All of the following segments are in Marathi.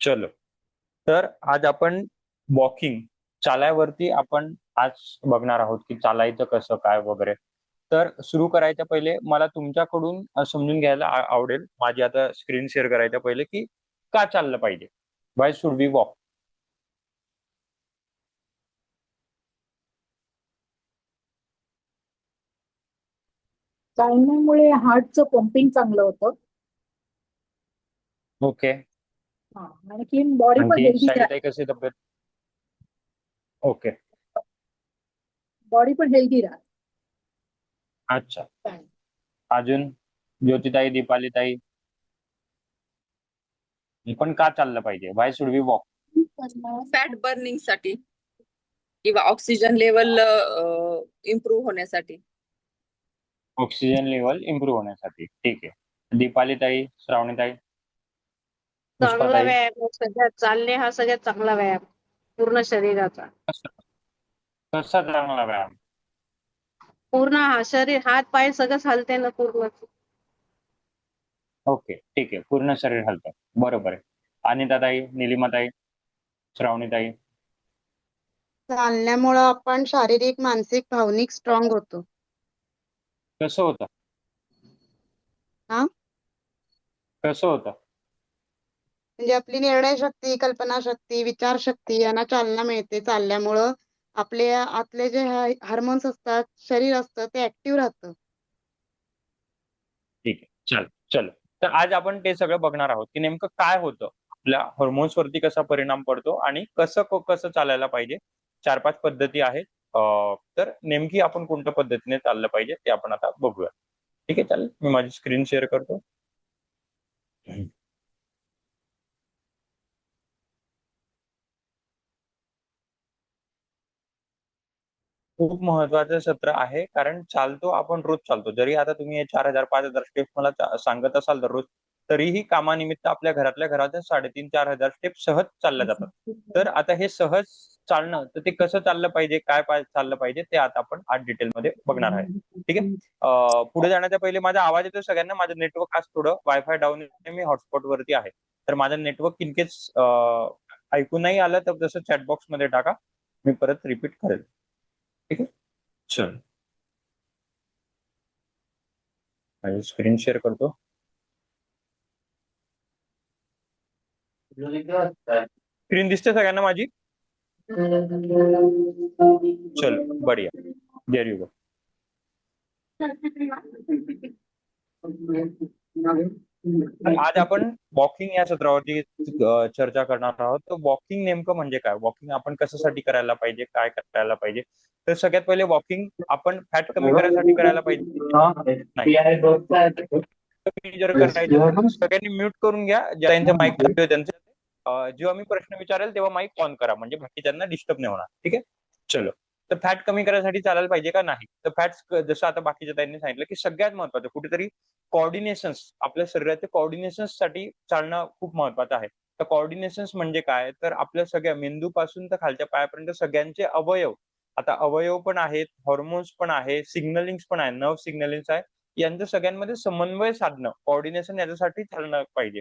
चलो. तर आज आपण वॉकिंग चालायवरती आपण आज बघणार आहोत की चालायचं कसं काय वगैरे. तर सुरू करायच्या पहिले मला तुमच्याकडून समजून घ्यायला आवडेल. माझी आता स्क्रीन शेअर करायच्या पहिले की का चाललं पाहिजे, वाय शुड वी वॉक. चालण्यामुळे हार्टचं पंपिंग चांगलं होतं. ओके. हा. आणखी बॉडी पण आणखी हेल्दी साईड राहते. कशी तब्येत. ओके. बॉडी पण हेल्दी राहते. अच्छा. अजून ज्योतिताई, दीपालीताई, हे पण का चाललं पाहिजे, why should we walk. Fat burning साठी किंवा ऑक्सिजन लेवल इम्प्रूव्ह होण्यासाठी. ऑक्सिजन लेवल इम्प्रूव्ह होण्यासाठी. ठीक आहे. दीपालीताई, श्रावणीताई, चांगला पुष्पाताई. व्यायाम आहे. सगळ्यात चालणे हा सगळ्यात चांगला व्यायाम पूर्ण शरीराचा. कसा कसा चांगला व्यायाम. पूर्ण हा शरीर हात पाय सगळं हलते ना पूर्ण. ओके, ठीक आहे. पूर्ण शरीर हलतं. बरोबर आहे. अनिताताई, निलिमाताई, श्रावणीताई. चालण्यामुळं आपण शारीरिक, मानसिक, भावनिक स्ट्रॉंग होतो. कसं होतं. हा कसं होतं. म्हणजे आपली निर्णय शक्ती, कल्पना शक्ती, विचार शक्ती यांना चालना मिळते. चालल्यामुळं आपले आतले जे हार्मोन्स असतात, शरीर असतं ते ऍक्टिव्ह राहतं. ठीक आहे. चल चल तर आज आपण ते सगळं बघणार आहोत की नेमकं काय होतं, आपल्या हॉर्मोन्स वरती कसा परिणाम पडतो आणि कसं कसं चालायला पाहिजे. 4-5 पद्धती आहेत. तर नेमकी आपण कोणत्या पद्धतीने चाललं पाहिजे ते आपण आता बघूया. ठीक आहे. चालेल, मी माझी स्क्रीन शेअर करतो. खूप महत्वाचं सत्र आहे, कारण चालतो आपण रोज चालतो. जरी आता तुम्ही हे 4,000-5,000 स्टेप्स मला सांगत असाल दररोज, तरीही कामानिमित्त आपल्या घरातल्या घरात 3,500-4,000 स्टेप सहज चालल्या जातात. तर आता हे सहज चालणं, तर ते कसं चाललं पाहिजे, काय चाललं पाहिजे, ते आता आपण आज डिटेलमध्ये बघणार आहे. ठीक आहे. पुढे जाण्याच्या पहिले माझा आवाज येतो सगळ्यांना. माझं नेटवर्क आज थोडं वायफाय डाऊन आहे, मी हॉटस्पॉट वरती आहे. तर माझं नेटवर्क इन केस ऐकून नाही आलं तर जसं चॅटबॉक्स मध्ये टाका, मी परत रिपीट करेल. ठीक आहे. चल, माझी स्क्रीन शेअर करतो. स्क्रीन दिसते सगळ्यांना माझी. चल, बढिया. There you go. आज आपण वॉकिंग या सत्रावरती चर्चा करणार आहोत. तर वॉकिंग नेमकं म्हणजे काय, वॉकिंग आपण कशासाठी करायला पाहिजे, काय करायला पाहिजे. तर सगळ्यात पहिले वॉकिंग आपण फॅट कमी करायसाठी करायला पाहिजे. नाही, कमी जर करायचं असेल तर सगळ्यांनी म्यूट करून घ्या. ज्यांच्या माईक चालू आहे त्यांचे. जेव्हा मी प्रश्न विचारेल तेव्हा माईक ऑन करा, म्हणजे बाकीच्यांना डिस्टर्ब नाही होणार. ठीक आहे. चलो. तर फॅट कमी करायसाठी चालायला पाहिजे का नाही. तर फॅट जसं आता बाकीच्या त्यांनी सांगितलं की सगळ्यात महत्वाचं कुठेतरी कॉर्डिनेशन्स, आपल्या शरीराच्या कॉर्डिनेशन्स साठी चालणं खूप महत्वाचं आहे. तर कॉर्डिनेशन्स म्हणजे काय, तर आपल्या सगळ्या मेंदूपासून तर खालच्या पायापर्यंत सगळ्यांचे अवयव, आता अवयव पण आहेत, हॉर्मोन्स पण आहे, सिग्नलिंग पण आहे, नर्व सिग्नलिंग आहे, यांचं सगळ्यांमध्ये समन्वय साधणं, कॉर्डिनेशन याच्यासाठी चालणं पाहिजे.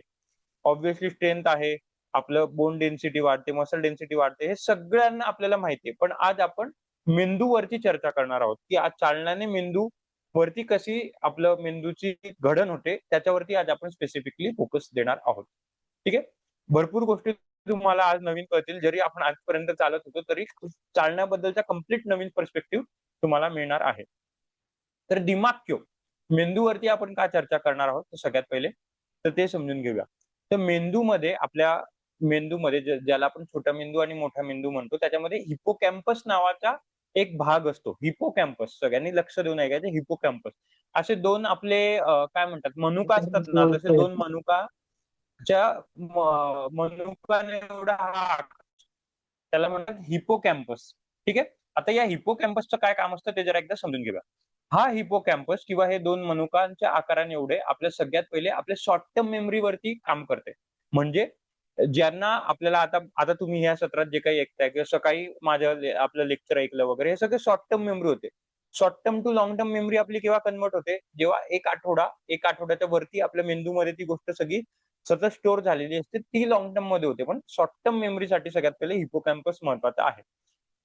ऑब्व्हियसली स्ट्रेंथ आहे, आपलं बोन डेन्सिटी वाढते, मसल डेन्सिटी वाढते, हे सगळ्यांना आपल्याला माहिती आहे. पण आज आपण मेंदूवरती चर्चा करणार आहोत की आज चालण्याने मेंदू वरती कशी आपलं मेंदूची घडण होते, त्याच्यावरती आज आपण स्पेसिफिकली फोकस देणार आहोत. ठीक आहे. भरपूर गोष्टी तुम्हाला आज नवीन कळतील. जरी आपण आजपर्यंत चालत होतो तरी चालण्याबद्दलचा कम्प्लीट नवीन पर्स्पेक्टिव्ह तुम्हाला मिळणार आहे. तर दिमाग क्यों, मेंदूवरती आपण काय चर्चा करणार आहोत, तर सगळ्यात पहिले तर ते समजून घेऊया. तर मेंदूमध्ये, आपल्या मेंदूमध्ये ज्याला आपण छोटा मेंदू आणि मोठा मेंदू म्हणतो, त्याच्यामध्ये हिपोकॅम्पस नावाचा एक भाग असतो. हिपोकॅम्पस, सगळ्यांनी लक्ष देऊन ऐकायचं. हिपोकॅम्पस असे दोन आपले काय म्हणतात, मनुका असतात ना, तसे दोन मनुकाच्या मनुकाने एवढा हा, त्याला म्हणतात हिपोकॅम्पस. ठीक आहे. आता या हिपोकॅम्पसचं काय काम असतं ते जरा एकदा समजून घेऊया. हा हिपोकॅम्पस किंवा हे दोन मनुकांच्या आकाराने एवढे आपल्या सगळ्यात पहिले आपल्या शॉर्ट टर्म मेमरीवरती काम करते. म्हणजे ज्यांना आपल्याला आता आता तुम्ही ह्या सत्रात जे काही ऐकताय किंवा सकाळी माझं आपलं लेक्चर ऐकलं वगैरे, हे सगळे शॉर्ट टर्म मेमरी होते. Short term too long term memory आपली केव्हा कन्वर्ट होते, जेव्हा एक आठवड्याच्या वरती आपल्या मेंदूमध्ये ती गोष्ट सगळी सतत स्टोअर झालेली असते ती लॉंग टर्म मध्ये होते, पण शॉर्ट टर्म मेमरीसाठी सगळ्यात पहिले हिपोकॅम्पस महत्वाचं आहे.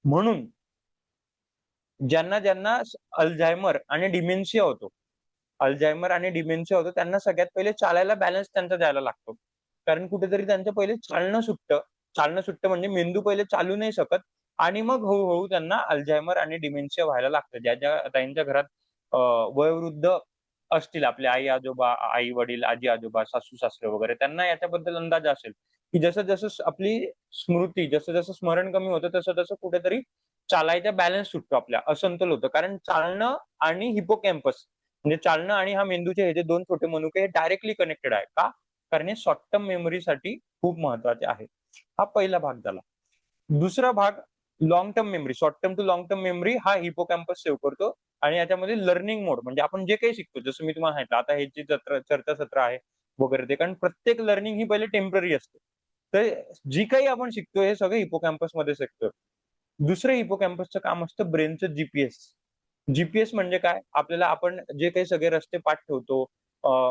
म्हणून ज्यांना ज्यांना अल्झायमर आणि डिमेन्शिया होतो, त्यांना सगळ्यात पहिले चालायला बॅलन्स त्यांचा द्यायला लागतो. कारण कुठेतरी त्यांचं पहिले चालणं सुटतं म्हणजे मेंदू पहिले चालू नाही शकत आणि मग हळूहळू त्यांना अल्झायमर आणि डिमेन्शिया व्हायला लागतं. ज्या ज्या त्यांच्या घरात वयोवृद्ध असतील, आपले आई आजोबा, आई वडील, आजी आजोबा, सासू सासरे वगैरे, त्यांना याच्याबद्दल अंदाज असेल की जसं जसं आपली स्मृती, जसं जसं स्मरण कमी होतं तसं तसं कुठेतरी चालायचा बॅलन्स सुटतो, आपल्या असंतुल होतं. कारण चालणं आणि हिपोकॅम्पस म्हणजे चालणं आणि हा मेंदूचे हे जे दोन छोटे मनुके हे डायरेक्टली कनेक्टेड आहे. का? कारण हे शॉर्ट टर्म मेमरीसाठी खूप महत्वाचे आहे. हा पहिला भाग झाला. दुसरा भाग long term memory, short term too long term memory हा हिपोकॅम्पस सेव्ह करतो आणि याच्यामध्ये लर्निंग मोड म्हणजे आपण जे काही शिकतो, जसं मी तुम्हाला सांगितलं आता हे जे चर्चासत्र आहे वगैरे ते, कारण प्रत्येक लर्निंग ही पहिले टेम्पररी असते. तर जी काही आपण शिकतो हे सगळं हिपोकॅम्पस मध्ये शिकतो. दुसरं हिपोकॅम्पसचं काम असतं ब्रेनचं जीपीएस. जीपीएस म्हणजे काय? आपल्याला आपण जे काही सगळे रस्ते पाठ ठेवतो,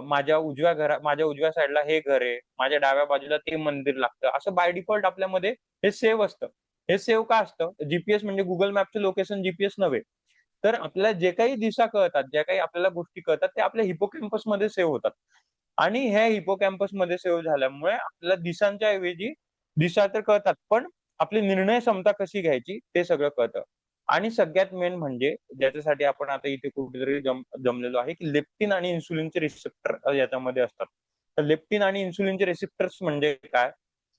माझ्या उजव्या साईडला हे घर आहे, माझ्या डाव्या बाजूला ते मंदिर लागतं, असं बाय डिफॉल्ट आपल्यामध्ये हे सेव्ह असतं. हे सेव्ह का असतं? जीपीएस म्हणजे गुगल मॅपचं लोकेशन जीपीएस नव्हे. तर आपल्याला जे काही दिशा कळतात, ज्या काही आपल्याला गोष्टी कळतात, ते आपल्या हिपोकॅम्पस मध्ये सेव्ह होतात. आणि ह्या हिपोकॅम्पस मध्ये सेव्ह झाल्यामुळे आपल्याला दिशांच्या ऐवजी दिशा तर कळतात, पण आपली निर्णय क्षमता कशी घ्यायची ते सगळं कळतं. आणि सगळ्यात मेन म्हणजे ज्याच्यासाठी आपण आता इथे कुठेतरी जमलेलो आहे, की लेप्टिन आणि इन्सुलिनचे रिसेप्टर याच्यामध्ये असतात. तर लेप्टिन आणि इन्सुलिनचे रिसेप्टर्स म्हणजे काय?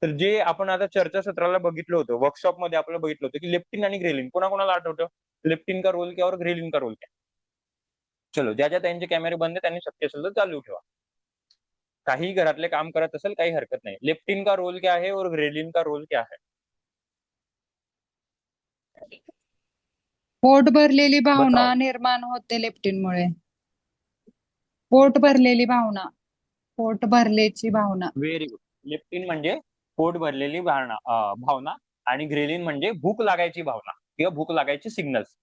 तर जे आपण आता चर्चासत्राला बघितलं होतं, वर्कशॉप मध्ये आपल्याला बघितलं होतं, की लेप्टिन आणि ग्रेलिन कोणाकोणाला आठवतं? लेप्टिन का रोल क्या और ग्रेलिन का रोल क्या? चलो, ज्या ज्या त्यांचे कॅमेरे बंद आहेत त्यांनी शक्य असेल तर चालू ठेवा. काही घरातले काम करत असेल काही हरकत नाही. लेप्टिन का रोल क्या है और ग्रेलिन का रोल क्या है? पोट भरलेली भावना बताओ. निर्माण होते लेप्टिनमुळे. पोट भरलेली भावना, पोट भरल्याची भावना. Very good. लेप्टिन म्हणजे पोट भरलेली भावना आणि ग्रेलिन म्हणजे भूक लागायची भावना किंवा भूक लागायची सिग्नल्स.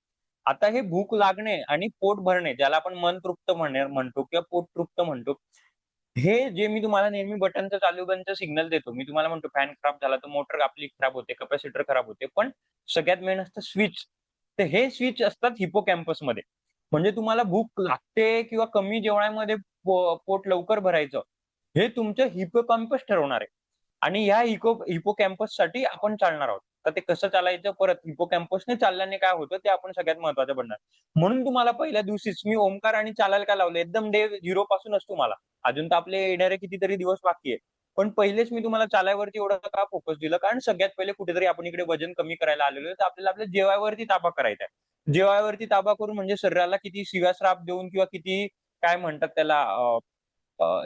आता हे भूक लागणे आणि पोट भरणे, ज्याला आपण मन तृप्त म्हणतो किंवा पोट तृप्त म्हणतो, हे जे मी तुम्हाला नेहमी बटनचं चालू बंदचं सिग्नल देतो, मी तुम्हाला म्हणतो फॅन खराब झाला तर मोटर आपली खराब होते, कॅपॅसिटर खराब होते, पण सगळ्यात मेन असतं स्विच. तर हे स्विच असतात हिपोकॅम्पस मध्ये. म्हणजे तुम्हाला भूक लागते किंवा कमी जेवणामध्ये पोट लवकर भरायचं, हे तुमचं हिपोकॅम्पस ठरवणार आहे. आणि ह्या हिपोकॅम्पस साठी आपण चालणार आहोत. तर ते कसं चालायचं, परत हिपोकॅम्पसने चालल्याने काय होतं ते आपण सगळ्यात महत्वाचं बनणार. म्हणून तुम्हाला पहिल्या दिवशीच मी ओमकार आणि चालायला का लावलं, एकदम डे 0 पासूनच तुम्हाला. अजून तर आपले येणारे कितीतरी दिवस बाकी आहे, पण पहिलेच मी तुम्हाला चालायवरती एवढं का फोकस दिलं? कारण सगळ्यात पहिले कुठेतरी आपण इकडे वजन कमी करायला आलेलो आहे, तर आपल्याला आपल्या जेवायवरती ताबा करायचा आहे. जेवायवरती ताबा करून म्हणजे शरीराला किती शिव्याश्राप देऊन किंवा किती काय म्हणतात त्याला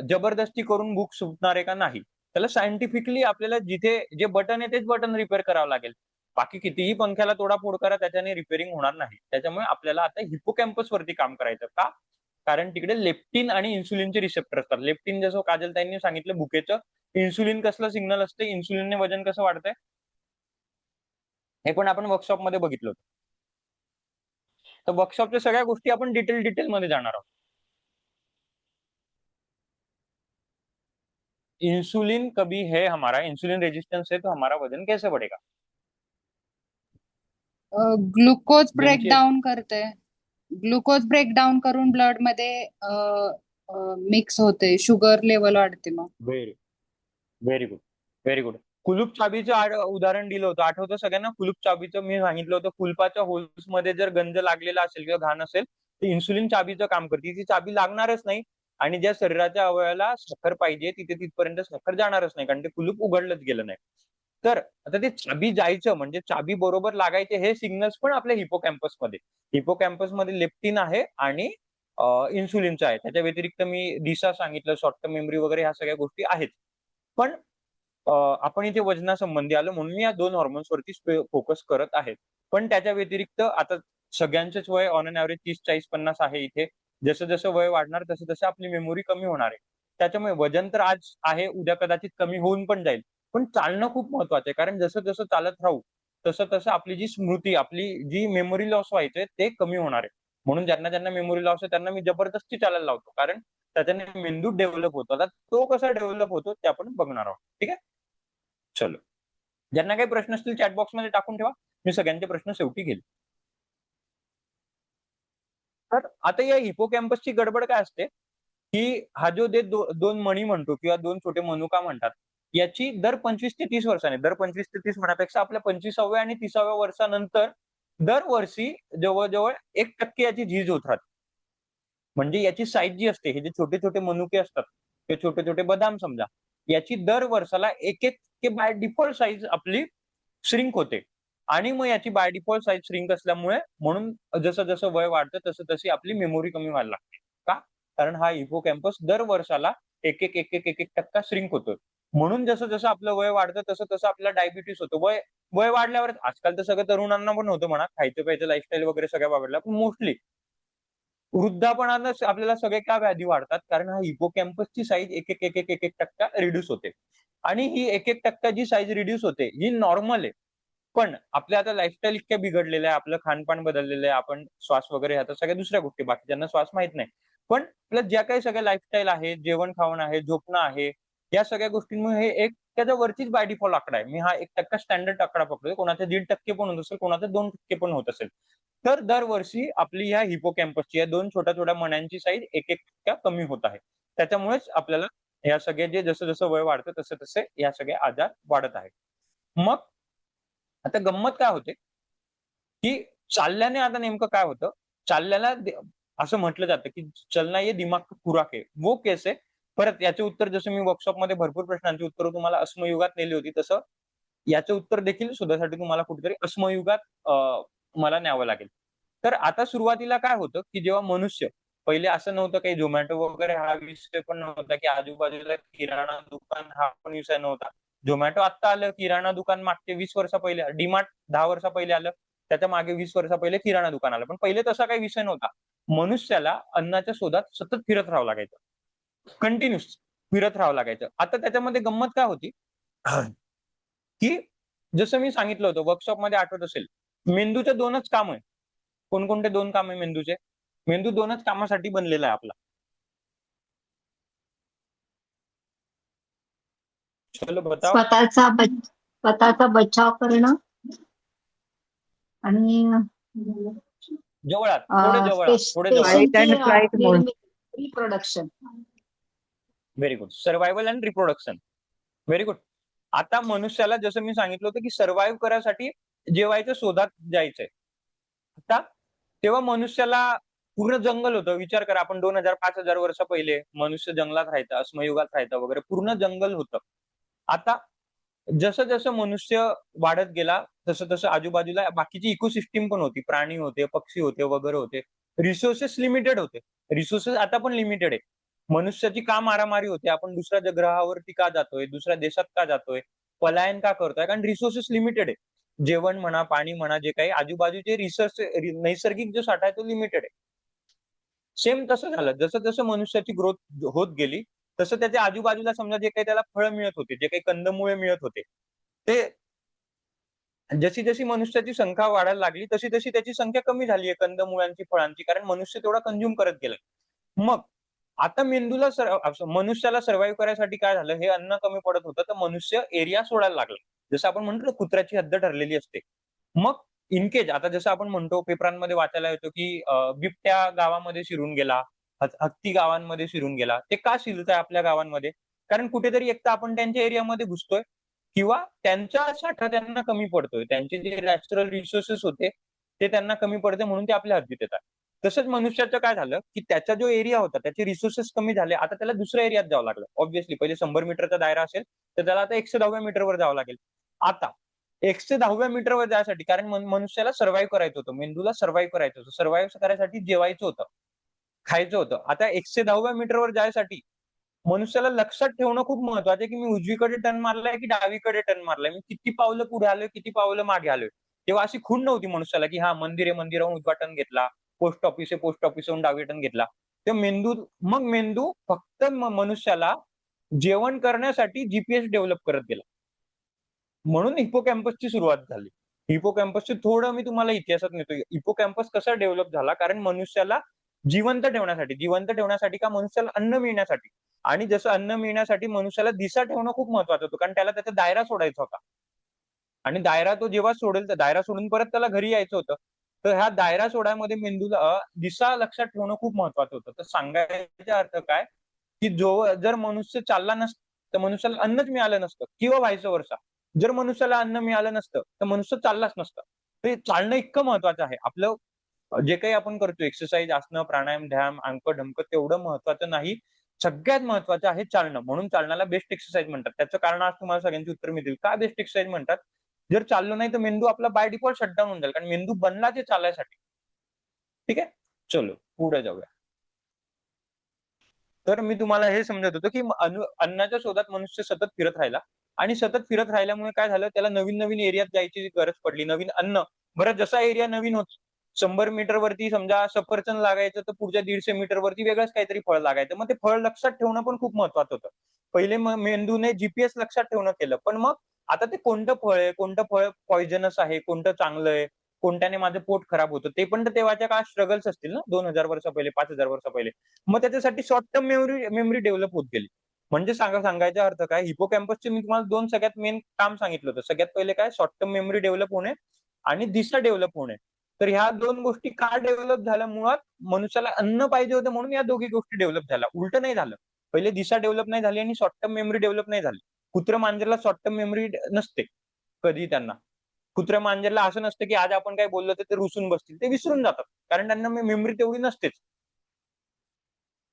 जबरदस्ती करून भूक सुटणार आहे का नाही, त्याला सायंटिफिकली आपल्याला जिथे जे बटन आहे तेच बटन रिपेअर करावं लागेल. बाकी कितीही पंख्याला तोडाफोड करा, त्याच्याने रिपेअरिंग होणार नाही. त्याच्यामुळे आपल्याला आता हिपोकॅम्पस वरती काम करायचं. का? कारण तिकडे लेप्टिन आणि इन्सुलिनचे रिसेप्टर असतात. लेप्टिन जसं काजलताईंनी सांगितलं भुकेचं, इन्सुलिन कसलं सिग्नल असते, इन्सुलिनने वजन कसं वाढतंय, हे पण आपण वर्कशॉप मध्ये बघितलं होतं. तर वर्कशॉपच्या सगळ्या गोष्टी आपण डिटेल मध्ये जाणार आहोत. इंसुलिन कभी है हमारा, इंसुलिन रेजिस्टेंस है तो हमारा वजन कैसे बढ़ेगा? ग्लुकोज ब्रेक ज्यांची डाऊन करते. ग्लुकोज ब्रेक डाऊन करून ब्लड मध्ये मिक्स होते, शुगर लेवल वाढते मग. Very very good, very good. कुलूप चाबीचं उदाहरण दिलं होतं, आठवतं सगळ्यांना? कुलूप चाबीचं मी सांगितलं होतं, कुलपाच्या होल्स मध्ये जर गंज लागलेला असेल किंवा घाण असेल तर इन्सुलिन चाबीचं काम करते. ती चाबी लागणारच नाही आणि ज्या शरीराच्या अवयवाला साखर पाहिजे तिथे तिथपर्यंत साखर जाणारच नाही, कारण ते कुलूप उघडलंच गेलं नाही. तर आता ते चाबी जायचं म्हणजे चाबी बरोबर लागायचे हे सिग्नल्स पण आपल्या हिपोकॅम्पस मध्ये लेप्टिन आहे आणि इन्सुलिनचं आहे. त्याच्या व्यतिरिक्त मी दिशा सांगितलं, शॉर्ट टर्म मेमरी वगैरे ह्या सगळ्या गोष्टी आहेत. पण आपण इथे वजनासंबंधी आलो म्हणून मी या 2 हॉर्मोन्स वरती फोकस करत आहे. पण त्याच्या व्यतिरिक्त आता सगळ्यांचंच वय ऑन एन ऍव्हरेज 30, 40, 50 आहे इथे. जसं जसं वय वाढणार तसं तसं आपली मेमरी कमी होणार आहे. त्याच्यामुळे वजन तर आज आहे, उद्या कदाचित कमी होऊन पण जाईल. पण चालणं खूप महत्वाचं आहे, कारण जसं जसं चालत राहू तसं तसं आपली जी स्मृती, आपली जी मेमरी लॉस व्हायचंय ते कमी होणार आहे. म्हणून ज्यांना ज्यांना मेमरी लॉस आहे त्यांना मी जबरदस्ती चालायला लावतो, कारण त्याच्याने मेंदू डेव्हलप होतो. आता तो कसा डेव्हलप होतो ते आपण बघणार आहोत. ठीक आहे, चलो. ज्यांना काही प्रश्न असतील चॅट बॉक्स मध्ये टाकून ठेवा, मी सगळ्यांचे प्रश्न शेवटी घेईल. तर आता या हिपोकॅम्पसची गडबड काय असते, की हा जो दोन मणी म्हणतो किंवा दोन छोटे मनुका म्हणतात, याची दर 25 ते 30 वर्षाने, दर 25 ते 30 म्हणण्यापेक्षा आपल्या 25व्या आणि 30व्या वर्षानंतर दरवर्षी जवळजवळ 1% याची झीज होत राहते. म्हणजे याची साईज जी असते, हे जे छोटे छोटे मनुके असतात, ते छोटे छोटे बदाम समजा, याची दर वर्षाला 1 बाय डिफॉल्ट साईज आपली श्रिंक होते. आणि मग याची बाय डिफॉल्ट साईज श्रिंक असल्यामुळे म्हणून जसं जसं वय वाढतं तसं तशी आपली मेमोरी कमी व्हायला लागते. का? कारण हा हिपोकॅम्पस दर वर्षाला 1% श्रिंक होतो. म्हणून जसं जसं आपलं वय वाढतं तसं तसं आपल्याला डायबिटीस होतं. वय वय वाढल्यावर आजकाल तर सगळं तरुणांना पण होतं म्हणा, खायचं प्यायचं लाईफस्टाईल वगैरे सगळ्या बाबतीला, पण मोस्टली वृद्धापणानं आपल्याला सगळे का व्याधी वाढतात? कारण हा हिपोकॅम्पसची साईज 1% रिड्यूस होते. आणि ही 1% जी साईज रिड्यूस होते ही नॉर्मल आहे. पण आपल्या आता लाईफस्टाईल इतक्या बिघडलेल्या आहे, आपलं खानपान बदललेलं आहे, आपण श्वास वगैरे ह्या तर सगळ्या दुसऱ्या गोष्टी, बाकीच्यांना श्वास माहित नाही. पण आपल्या ज्या काही सगळ्या लाईफस्टाईल आहे, जेवण खावण आहे, झोपणं आहे, या सगळ्या गोष्टींमुळे हे एक त्याच्या वरतीच बाय डिफॉल्ट आकडा आहे. मी हा 1% स्टँडर्ड आकडा पकडतोय. कोणाचा 1.5% पण होत असेल, कोणाचा 2% पण होत असेल. तर दरवर्षी आपली ह्या हिपोकॅम्पसची या दोन छोट्या छोट्या मण्यांची साईज 1% कमी होत आहे. त्याच्यामुळेच आपल्याला ह्या सगळे जे जसं जसं वय वाढतं तसे तसे या सगळे आजार वाढत आहेत. मग आता गंमत काय होते, की चालल्याने आता नेमकं काय होतं, चालल्याला असं म्हटलं जातं की चलना ये दिमाग का खुराक है. वो कैसे? परत याचे उत्तर जसं मी वर्कशॉपमध्ये भरपूर प्रश्नांची उत्तरं तुम्हाला अस्मयुगात नेली होती, तसं याचं उत्तर देखील शोधासाठी तुम्हाला कुठेतरी अस्मयुगात मला न्यावं लागेल. तर आता सुरुवातीला काय होतं, की जेव्हा मनुष्य पहिले असं नव्हतं काही झोमॅटो वगैरे हा विषय पण नव्हता, की आजूबाजूला किराणा दुकान हा पण विषय नव्हता. झोमॅटो आत्ता आलं, किराणा दुकान मागचे 20 वर्ष पहिले, डीमार्ट 10 वर्ष पहिले आलं, त्याच्या मागे 20 वर्ष पहिले किराणा दुकान आलं. पण पहिले तसा काही विषय नव्हता. मनुष्याला अन्नाच्या शोधात सतत फिरत राहावं लागायचं. कंटिन्यूस फिरत राहावं लागायचं. आता त्याच्यामध्ये गंमत काय होती, की जसं मी सांगितलं होतं वर्कशॉपमध्ये आठवत असेल, मेंदूचे 2च काम आहे. कोणकोणते 2 काम आहे मेंदूचे? मेंदू 2च कामासाठी बनलेला आहे आपला. चलो बताओ. स्वतःचा बचाव करणं आणि जवळ आहात, थोडे जवळ आहात, थोडे जवळ आहात. Fight and flight mode. Reproduction. Very good. Survival and reproduction. Very good. आता मनुष्याला जसं मी सांगितलं होतं, की सर्व्हाइव्ह करायसाठी जेवायच्या शोधात जायचंय. आता तेव्हा मनुष्याला पूर्ण जंगल होतं. विचार करा, आपण 2000-5000 वर्ष पहिले मनुष्य जंगलात राहायचा, अस्मयुगात राहायचा वगैरे, पूर्ण जंगल होतं. आता जसं जसं मनुष्य वाढत गेला तसं तसं आजूबाजूला बाकीची इकोसिस्टीम पण होती, प्राणी होते, पक्षी होते वगैरे होते. रिसोर्सेस लिमिटेड होते. रिसोर्सेस आता पण लिमिटेड आहे. मनुष्याची का मारामारी होते, आपण दुसऱ्या ग्रहावरती का जातोय, दुसऱ्या देशात का जातोय, पलायन का करतोय, कारण रिसोर्सेस लिमिटेड आहे. जेवण म्हणा, पाणी म्हणा, जे काही आजूबाजूचे रिसोर्स नैसर्गिक जो साठा आहे तो लिमिटेड आहे. सेम तसं झालं, जसं जसं मनुष्याची ग्रोथ होत गेली तसं त्याच्या आजूबाजूला समजा जे काही त्याला फळं मिळत होते, जे काही कंदमुळे मिळत होते, ते जशी जशी मनुष्याची संख्या वाढायला लागली तशी तशी त्याची संख्या कमी झाली आहे कंदमुळांची, फळांची, कारण मनुष्य तेवढा कंझ्युम करत गेला. मग आता मेंदूला मनुष्याला सर्व्हाइव्ह करायसाठी काय झालं, हे अन्न कमी पडत होतं तर मनुष्य एरिया सोडायला लागला. जसं आपण म्हणतो कुत्र्याची हद्द ठरलेली असते. मग इनकेज आता जसं आपण म्हणतो पेपरांमध्ये वाचायला येतो, की बिबट्या गावामध्ये शिरून गेला, हत्ती गावांमध्ये शिरून गेला. ते का शिरत आहे आपल्या गावांमध्ये? कारण कुठेतरी एक तर आपण त्यांच्या एरियामध्ये घुसतोय किंवा त्यांचा साठा त्यांना कमी पडतोय. त्यांचे जे नॅचरल रिसोर्सेस होते ते त्यांना कमी पडते म्हणून ते आपल्या हद्दीत येतात. तसंच मनुष्याचं काय झालं, की त्याचा जो एरिया होता त्याचे रिसोर्सेस कमी झाले. आता त्याला दुसऱ्या एरियात जावं लागलं. ऑब्व्हियसली पहिले 100 मीटरचा दायरा असेल तर त्याला आता 110व्या मीटरवर जावं लागेल. आता 110व्या मीटरवर जायसाठी, कारण मनुष्याला सर्व्हाइव्ह करायचं होतं, मेंदूला सर्व्हाइव्ह करायचं होतं, सर्व्हाइव्ह करायसाठी जेवायचं होतं, खायचं होतं. आता 110व्या मीटरवर जायसाठी मनुष्याला लक्षात ठेवणं खूप महत्वाचं आहे, की मी उजवीकडे टर्न मारलाय की डावीकडे टर्न मारलाय, मी किती पावलं पुढे आलोय, किती पावलं मागे आलोय. तेव्हा अशी खूण नव्हती मनुष्याला, की हा मंदिर आहे, मंदिराहून उजवा टर्न घेतला, पोस्ट ऑफिस आहे, पोस्ट ऑफिसहून डावी टर्न घेतला. तर मेंदू फक्त मनुष्याला जेवण करण्यासाठी जीपीएस डेव्हलप करत गेला. म्हणून हिपोकॅम्पसची सुरुवात झाली. हिपोकॅम्पसचे थोडं मी तुम्हाला इतिहासात नेतो. हिपोकॅम्पस कसा डेव्हलप झाला, कारण मनुष्याला जिवंत ठेवण्यासाठी का मनुष्याला अन्न मिळण्यासाठी. आणि जसं अन्न मिळण्यासाठी मनुष्याला दिशा ठेवणं खूप महत्वाचं होतं, कारण त्याला त्याचा दायरा सोडायचा होता. आणि दायरा तो जेव्हा सोडेल तर दायरा सोडून परत त्याला घरी यायचं होतं. तर ह्या दायरा सोडायमध्ये मेंदूला दिशा लक्षात ठेवणं खूप महत्वाचं होतं. तर सांगायचा अर्थ काय, की जर मनुष्य चालला नसता तर मनुष्याला अन्नच मिळालं नसतं, किंवा व्हायस वर्सा. जर मनुष्याला अन्न मिळालं नसतं तर मनुष्य चाललाच नसता. ते चालणं इतकं महत्वाचं आहे. आपलं जे काही आपण करतो एक्सरसाइज, आसनं, प्राणायाम, ध्यान, अंक ढमक तेवढं महत्वाचं नाही. सगळ्यात महत्वाचं आहे चालणं. म्हणून चालण्याला बेस्ट एक्सरसाइज म्हणतात. त्याचं कारण आज तुम्हाला सगळ्यांची उत्तर मिळतील. का बेस्ट एक्सरसाइज म्हणतात? जर चाललो नाही तर मेंदू आपला बाय डिफॉल्ट शटडाऊन होऊन जाईल, कारण मेंदू बनला ते चालायसाठी. ठीक आहे, चलो पुढे जाऊया. तर मी तुम्हाला हे समजत होतो की अन्नाच्या शोधात मनुष्य सतत फिरत राहिला, आणि सतत फिरत राहिल्यामुळे काय झालं, त्याला नवीन नवीन एरियात जायची गरज पडली. नवीन अन्न, बरं जसा एरिया नवीन होत, 100 मीटर वरती समजा सफरचंद लागायचं तर पुढच्या 150 मीटर वरती वेगळंच काहीतरी फळ लागायचं. मग ते फळ लक्षात ठेवणं पण खूप महत्वाचं होतं. पहिले मेंदूने जीपीएस लक्षात ठेवणं केलं, पण मग आता ते कोणतं फळ आहे, कोणतं फळ पॉइझनस आहे, कोणतं चांगलं आहे, कोणत्याने माझं पोट खराब होतं, ते पण तर तेव्हाच्या काळात स्ट्रगल्स असतील ना, 2000 वर्षा पहिले, 5000 वर्षा पहिले. मग त्याच्यासाठी शॉर्ट टर्म मेमरी डेव्हलप होत गेली. म्हणजे सांगायचा अर्थ काय, हिपोकॅम्पसचे मी तुम्हाला 2 सगळ्यात मेन काम सांगितलं होतं. सगळ्यात पहिले काय, शॉर्ट टर्म मेमरी डेव्हलप होणे आणि दिशा डेव्हलप होणे. तर ह्या 2 गोष्टी का डेव्हलप झाल्या, मुळात मनुष्याला अन्न पाहिजे होतं म्हणून या दोघी गोष्टी डेव्हलप झाल्या. उलट नाही झालं. पहिले दिशा डेव्हलप नाही झाली आणि शॉर्ट टर्म मेमरी डेव्हलप नाही झाली. कुत्र मांजरला शॉर्ट टर्म मेमरी नसते कधी त्यांना. कुत्र्या मांजरला असं नसतं की आज आपण काय बोललो तर ते रुसून बसतील, ते विसरून जातात, कारण त्यांना मेमरी तेवढी नसतेच.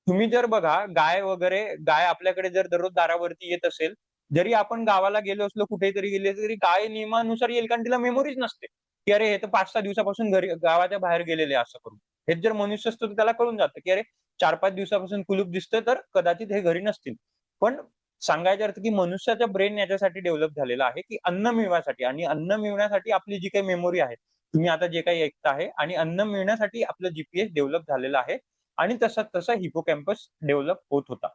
तुम्ही जर बघा, गाय आपल्याकडे जर दररोज दारावरती येत असेल, जरी आपण गावाला गेलो असलो, कुठेतरी गेले तरी गाय नियमानुसार येईल, कारण तिला मेमोरीच नसते की अरे हे तर 5-6 दिवसापासून घरी गावाच्या बाहेर गेलेले असं करून. हेच जर मनुष्य असतो तर त्याला कळून जातं की अरे 4-5 दिवसापासून कुलूप दिसतंय, तर कदाचित हे घरी नसतील. पण सांगायचा अर्थ की मनुष्याचा ब्रेन याच्यासाठी डेव्हलप झालेला आहे की अन्न मिळवण्यासाठी, आणि अन्न मिळवण्यासाठी आपली जी काही मेमोरी आहे, तुम्ही आता जे काही ऐकता आहे, आणि अन्न मिळण्यासाठी आपलं जीपीएस डेव्हलप झालेलं आहे. आणि तसा तसा हिपोकॅम्पस डेव्हलप होत होता.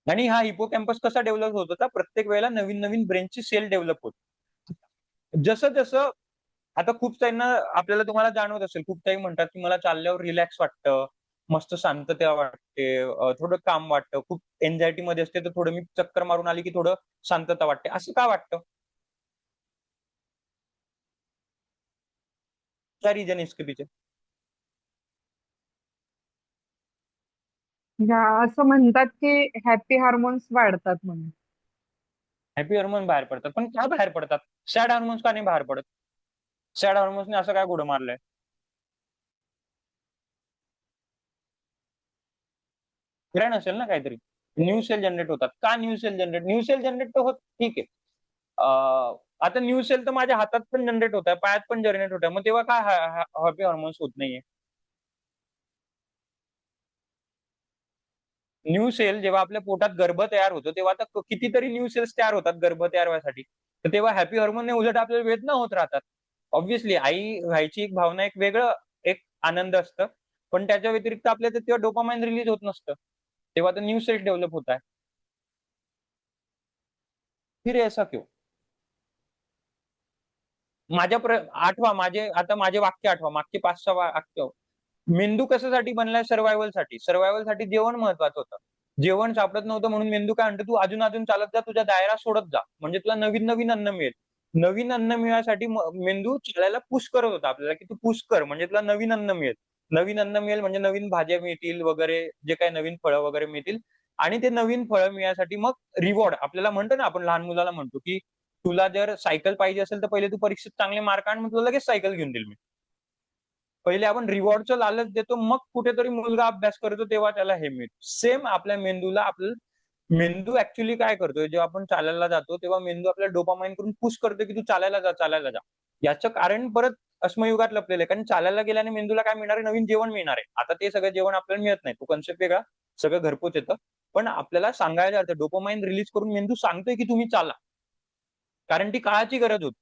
आणि हा हिपोकॅम्पस कसा डेव्हलप होत होता, प्रत्येक वेळेला नवीन नवीन ब्रेनची सेल डेव्हलप होत. जसं जसं आता खूप त्यांना आपल्याला तुम्हाला जाणवत असेल, खूप काही म्हणतात की मला चालल्यावर रिलॅक्स वाटतं, मस्त शांतता वाटते, थोडं काम वाटतं, खूप एन्झायटी मध्ये असते तर थोडं मी चक्कर मारून आली की थोडं शांतता वाटते. असं का वाटतं? क्या रिजन आहे इसके पीछे? असं म्हणतात की हॅपी हार्मोन्स वाढतात म्हणून. हॅपी हार्मोन बाहेर पडतात, पण का बाहेर पडतात? सॅड हार्मोन्स का नाही बाहेर पडत? सॅड हार्मोन्सने असं काय गुढं मारलंय? किरण असेल ना काहीतरी. न्यू सेल जनरेट होतात. का new cell generate? New cell generate तर होत, ठीक आहे. आता न्यू सेल तर माझ्या हातात पण जनरेट होत आहे, पायात पण जनरेट होत आहे. मग तेव्हा काय हॅपी हार्मोन्स होत नाहीये? न्यू सेल जेव्हा आपल्या पोटात गर्भ तयार होतो, तेव्हा आता कितीतरी न्यू सेल्स तयार होतात गर्भ तयार व्हायसाठी. तर तेव्हा हॅपी हार्मोनने उलट आपल्याला वेदना होत राहतात. ऑब्व्हियसली आई व्हायची एक भावना, एक वेगळं एक आनंद असतं. पण त्याच्या व्यतिरिक्त आपल्याला तेव्हा डोपामाइन रिलीज होत नसतं. तेव्हा तर न्यू सेल्स डेव्हलप होत आहे. फिर ऐसा क्यों? माझे वाक्य आठवा, मागचे 5-6 वाक्य. मेंदू कशासाठी बनलाय? सर्व्हायव्हलसाठी. सर्व्हायव्हलसाठी जेवण महत्वाचं होतं. जेवण सापडत नव्हतं म्हणून मेंदू काय म्हणतो, तू अजून अजून चालत जा, तुझ्या दायरा सोडत जा, म्हणजे तुला नवीन नवीन अन्न मिळेल. नवीन अन्न मिळण्यासाठी मेंदू चालायला पुश करत होता आपल्याला, की तू पुश कर म्हणजे तुला नवीन अन्न मिळेल. नवीन अन्न मिळेल म्हणजे नवीन भाज्या मिळतील वगैरे, जे काही नवीन फळं वगैरे मिळतील. आणि ते नवीन फळं मिळण्यासाठी मग रिवॉर्ड आपल्याला म्हणतो ना, आपण लहान मुलाला म्हणतो की तुला जर सायकल पाहिजे असेल तर पहिले तू परीक्षेत चांगले मार्क आण, मग तुला लगेच सायकल घेऊन देईल मी. पहिले आपण रिवॉर्डचं लालच देतो, मग कुठेतरी मुलगा अभ्यास करतो तेव्हा त्याला हे मिळतं. सेम आपल्या मेंदूला मेंदू ऍक्च्युली काय करतोय, जेव्हा आपण चालायला जातो तेव्हा मेंदू आपल्याला डोपामाइन करून पुश करतो की तू चालायला जा, चालायला जा. याचं कारण परत अश्मयुगात लपलेलं आहे, कारण चालायला गेल्याने मेंदूला काय मिळणार आहे, नवीन जेवण मिळणार आहे. आता ते सगळं जेवण आपल्याला मिळत नाही, तो कन्सेप्ट वेगळा, सगळं घरपोच येतं. पण आपल्याला सांगायला अर्थ डोपामाइन रिलीज करून मेंदू सांगतोय की तुम्ही चाला, कारण ती काळाची गरज होती.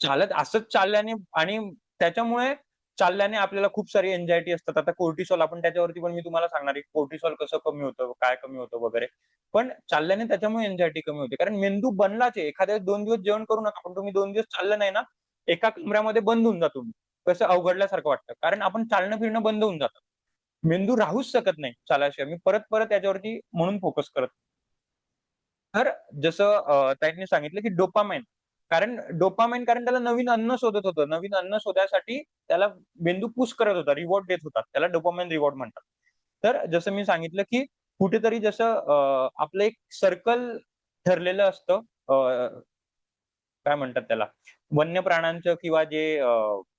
चालत असंच चालल्याने, आणि त्याच्यामुळे चालल्याने आपल्याला खूप सारी एन्झायटी असतात. आता कोर्टिसॉल, आपण त्याच्यावरती पण मी तुम्हाला सांगणार आहे कोर्टिसॉल कसं कमी होतं, काय कमी होतं वगैरे. पण चालल्याने त्याच्यामुळे एन्झायटी कमी होते, कारण मेंदू बनलाच आहे. एखाद्या 2 दिवस जेवण करू नका, पण तुम्ही 2 दिवस चाललं नाही ना, एका कमऱ्यामध्ये बंद होऊन जा तुम्ही. कसं अवघडल्यासारखं वाटतं, कारण आपण चालणं फिरणं बंद होऊन जातं. मेंदू राहूच शकत नाही चालाशिवाय. मी परत परत त्याच्यावरती म्हणून फोकस करत. तर जसं त्यांनी सांगितलं की कारण त्याला नवीन अन्न शोधत होतं. नवीन अन्न शोधायसाठी त्याला मेंदू पुश करत होता, रिवॉर्ड देत होता. त्याला डोपामाइन रिवॉर्ड म्हणतात. तर जसं मी सांगितलं की कुठेतरी जसं आपलं एक सर्कल ठरलेलं असतं, काय म्हणतात त्याला, वन्य प्राण्यांचं किंवा जे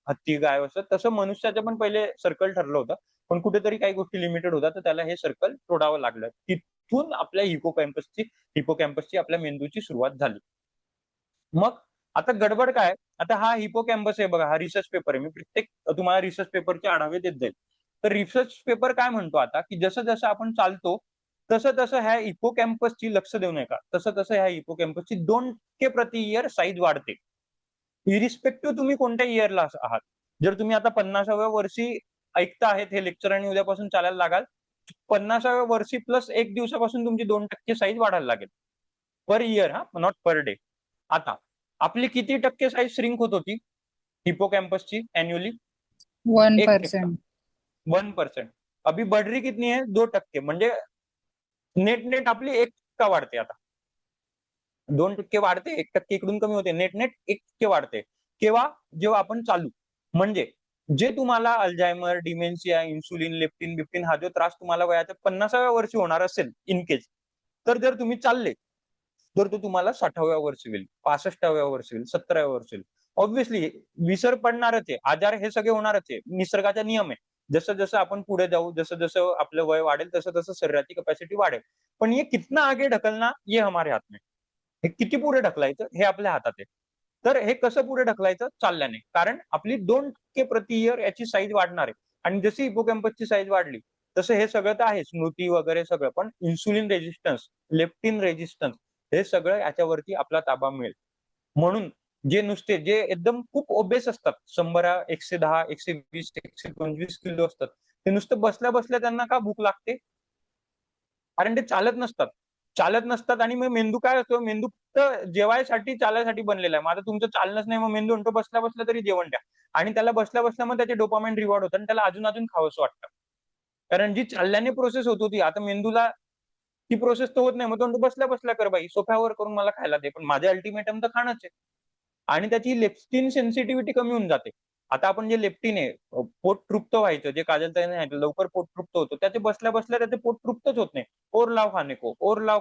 हत्ती, गाय असतं तसं मनुष्याचं पण पहिले सर्कल ठरलं होतं. पण कुठेतरी काही गोष्टी लिमिटेड होत्या, तर त्याला हे सर्कल तोडावं लागलं. तिथून आपल्या हिपोकॅम्पसची आपल्या मेंदूची सुरुवात झाली. मग आता गडबड काय? आता हा हिपोकॅम्पस आहे बघा, हा रिसर्च पेपर आहे. मी प्रत्येक तुम्हाला रिसर्च पेपरचे आढावे देत जाईल. तर रिसर्च पेपर काय म्हणतो आता, की जसं-जसं आपण चालतो, तसं-तसं ह्या हिपोकॅम्पसची लक्ष देऊ नये का, तसं-तसं ह्या हिपोकॅम्पसची 2% प्रति इयर साईज वाढते. इरिस्पेक्टिव्ह तुम्ही कोणत्या इयरला आहात. जर तुम्ही आता 50व्या वर्षी ऐकता आहेत हे लेक्चर आणि उद्यापासून चालायला लागाल, 50व्या वर्षी प्लस 1 दिवसापासून तुमची 2% साईज वाढायला लागेल. पर इयर हां, नॉट पर डे. आता आपली किती टक्के साईज श्रिंक होत होती हिपोकैम्पस की एन्युअली? 1%. 1%. 1%. अभी बढ़ रही कितनी है? 2%. म्हणजे नेट नेट आपली 1% वाढते आता. 2% वाढते, 1% इकडून कमी होते. नेट नेट 1% वाढते. केव्हा? जेव्हा आपण चालू. म्हणजे जे तुम्हाला अल्झायमर, डिमेन्शिया, इन्सुलिन, लेप्टिन, बिप्टिन हा जो त्रास तुम्हाला वयाच्या 50व्या वर्षी होणार असेल इन केस, तर जर तुम्ही चालले, तर तो तुम्हाला 60व्या वर्षी होईल, 65व्या वर्षी होईल, 70व्या वर्षी होईल. ऑब्व्हियसली विसर पडणारच आहे. आजार हे सगळे होणारच आहे. निसर्गाचा नियम आहे. जसं-जसं आपण पुढे जाऊ, जसं-जसं आपलं वय वाढेल, तसं-तसं शरीराची कॅपॅसिटी वाढेल. पण ये कितना आगे ढकलना ये हमारे हाथ में. हे किती पुढे ढकलायचं हे आपल्या हातात आहे. तर हे कसं पुढे ढकलायचं? चालल्याने. कारण आपली 2% प्रति इयर याची साईज वाढणार आहे. आणि जशी हिपोकॅम्पसची साईज वाढली, तसं हे सगळं तर आहे स्मृती वगैरे सगळं. पण इन्सुलिन रेझिस्टन्स, लेप्टिन रेझिस्टन्स हे सगळं याच्यावरती आपला ताबा मिळेल. म्हणून जे एकदम खूप ओबेस असतात, 100, 110, 120, 125 किलो असतात. ते नुसतं बसल्या-बसल्या त्यांना का भूक लागते? कारण ते चालत नसतात आणि मग मेंदू काय असतो, मेंदू फक्त जेवायसाठी, चालायसाठी बनलेला आहे. मग आता तुमचं चालणंच नाही, मग मेंदू म्हणतो बसल्या-बसल्या तरी जेवण द्या. आणि त्याला बसल्या-बसल्या मग त्याचे डोपामाइन रिवॉर्ड होतं आणि त्याला अजून-अजून खावंसं वाटतं. कारण जी चालल्याने प्रोसेस होत होती, आता मेंदूला ती प्रोसेस तर होत नाही. मग तो म्हणतो बसल्या-बसल्या कर बाई, सोफ्यावर करून मला खायला दे. पण माझं अल्टिमेटम तर खाणंच आहे. आणि त्याची लेप्टिन सेन्सिटिव्हिटी कमी होऊन जाते. आता आपण जे लेप्टिन आहे, पोट तृप्त व्हायचं, जे काजलताईने सांगितलं लवकर पोट तृप्त होतं. त्याचे बसल्या-बसल्या त्याचे पोट तृप्तच होत नाही. और लाव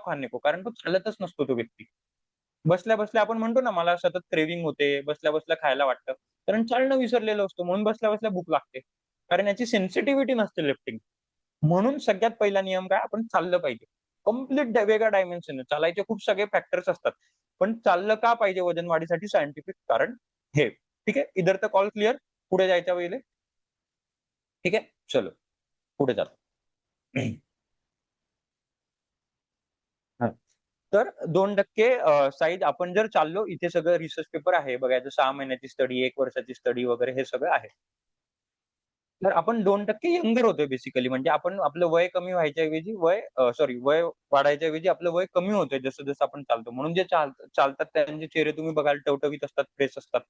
खाने को. कारण तो चालतच नसतो तो व्यक्ती. बसल्या-बसल्या आपण म्हणतो ना, मला सतत क्रेव्हिंग होते, बसल्या-बसल्या खायला वाटतं. कारण चालणं विसरलेलं असतो म्हणून बसल्या-बसल्या भूक लागते. कारण याची सेन्सिटिव्हिटी नसते लेप्टिन. म्हणून सगळ्यात पहिला नियम काय? आपण चाललं पाहिजे. कंप्लीट वेगळ्या डायमेन्शन आहे. चालायचे खूप सगळे फॅक्टर्स असतात. पण चाललं का पाहिजे वजन वाढीसाठी? सायंटिफिक कारण हे. ठीक आहे? इधर तक ऑल क्लिअर? पुढे जायच्या वेळेला? ठीक आहे? चलो पुढे जातो. हां. तर 2% साईज आपण जर चाललो, इथे सगळं रिसर्च पेपर आहे. बघायचं 6 महिन्याची स्टडी, 1 वर्षाची स्टडी वगैरे हे सगळं आहे. तर आपण 2% यंगर होतोय बेसिकली. म्हणजे आपण आपलं वय कमी व्हायच्या ऐवजी वय वाढायच्या ऐवजी आपलं वय कमी होतंय जसं-जसं आपण चालतो. म्हणून जे चालतात त्यांचे चेहरे तुम्ही बघाल टवटवीत असतात, फ्रेश असतात.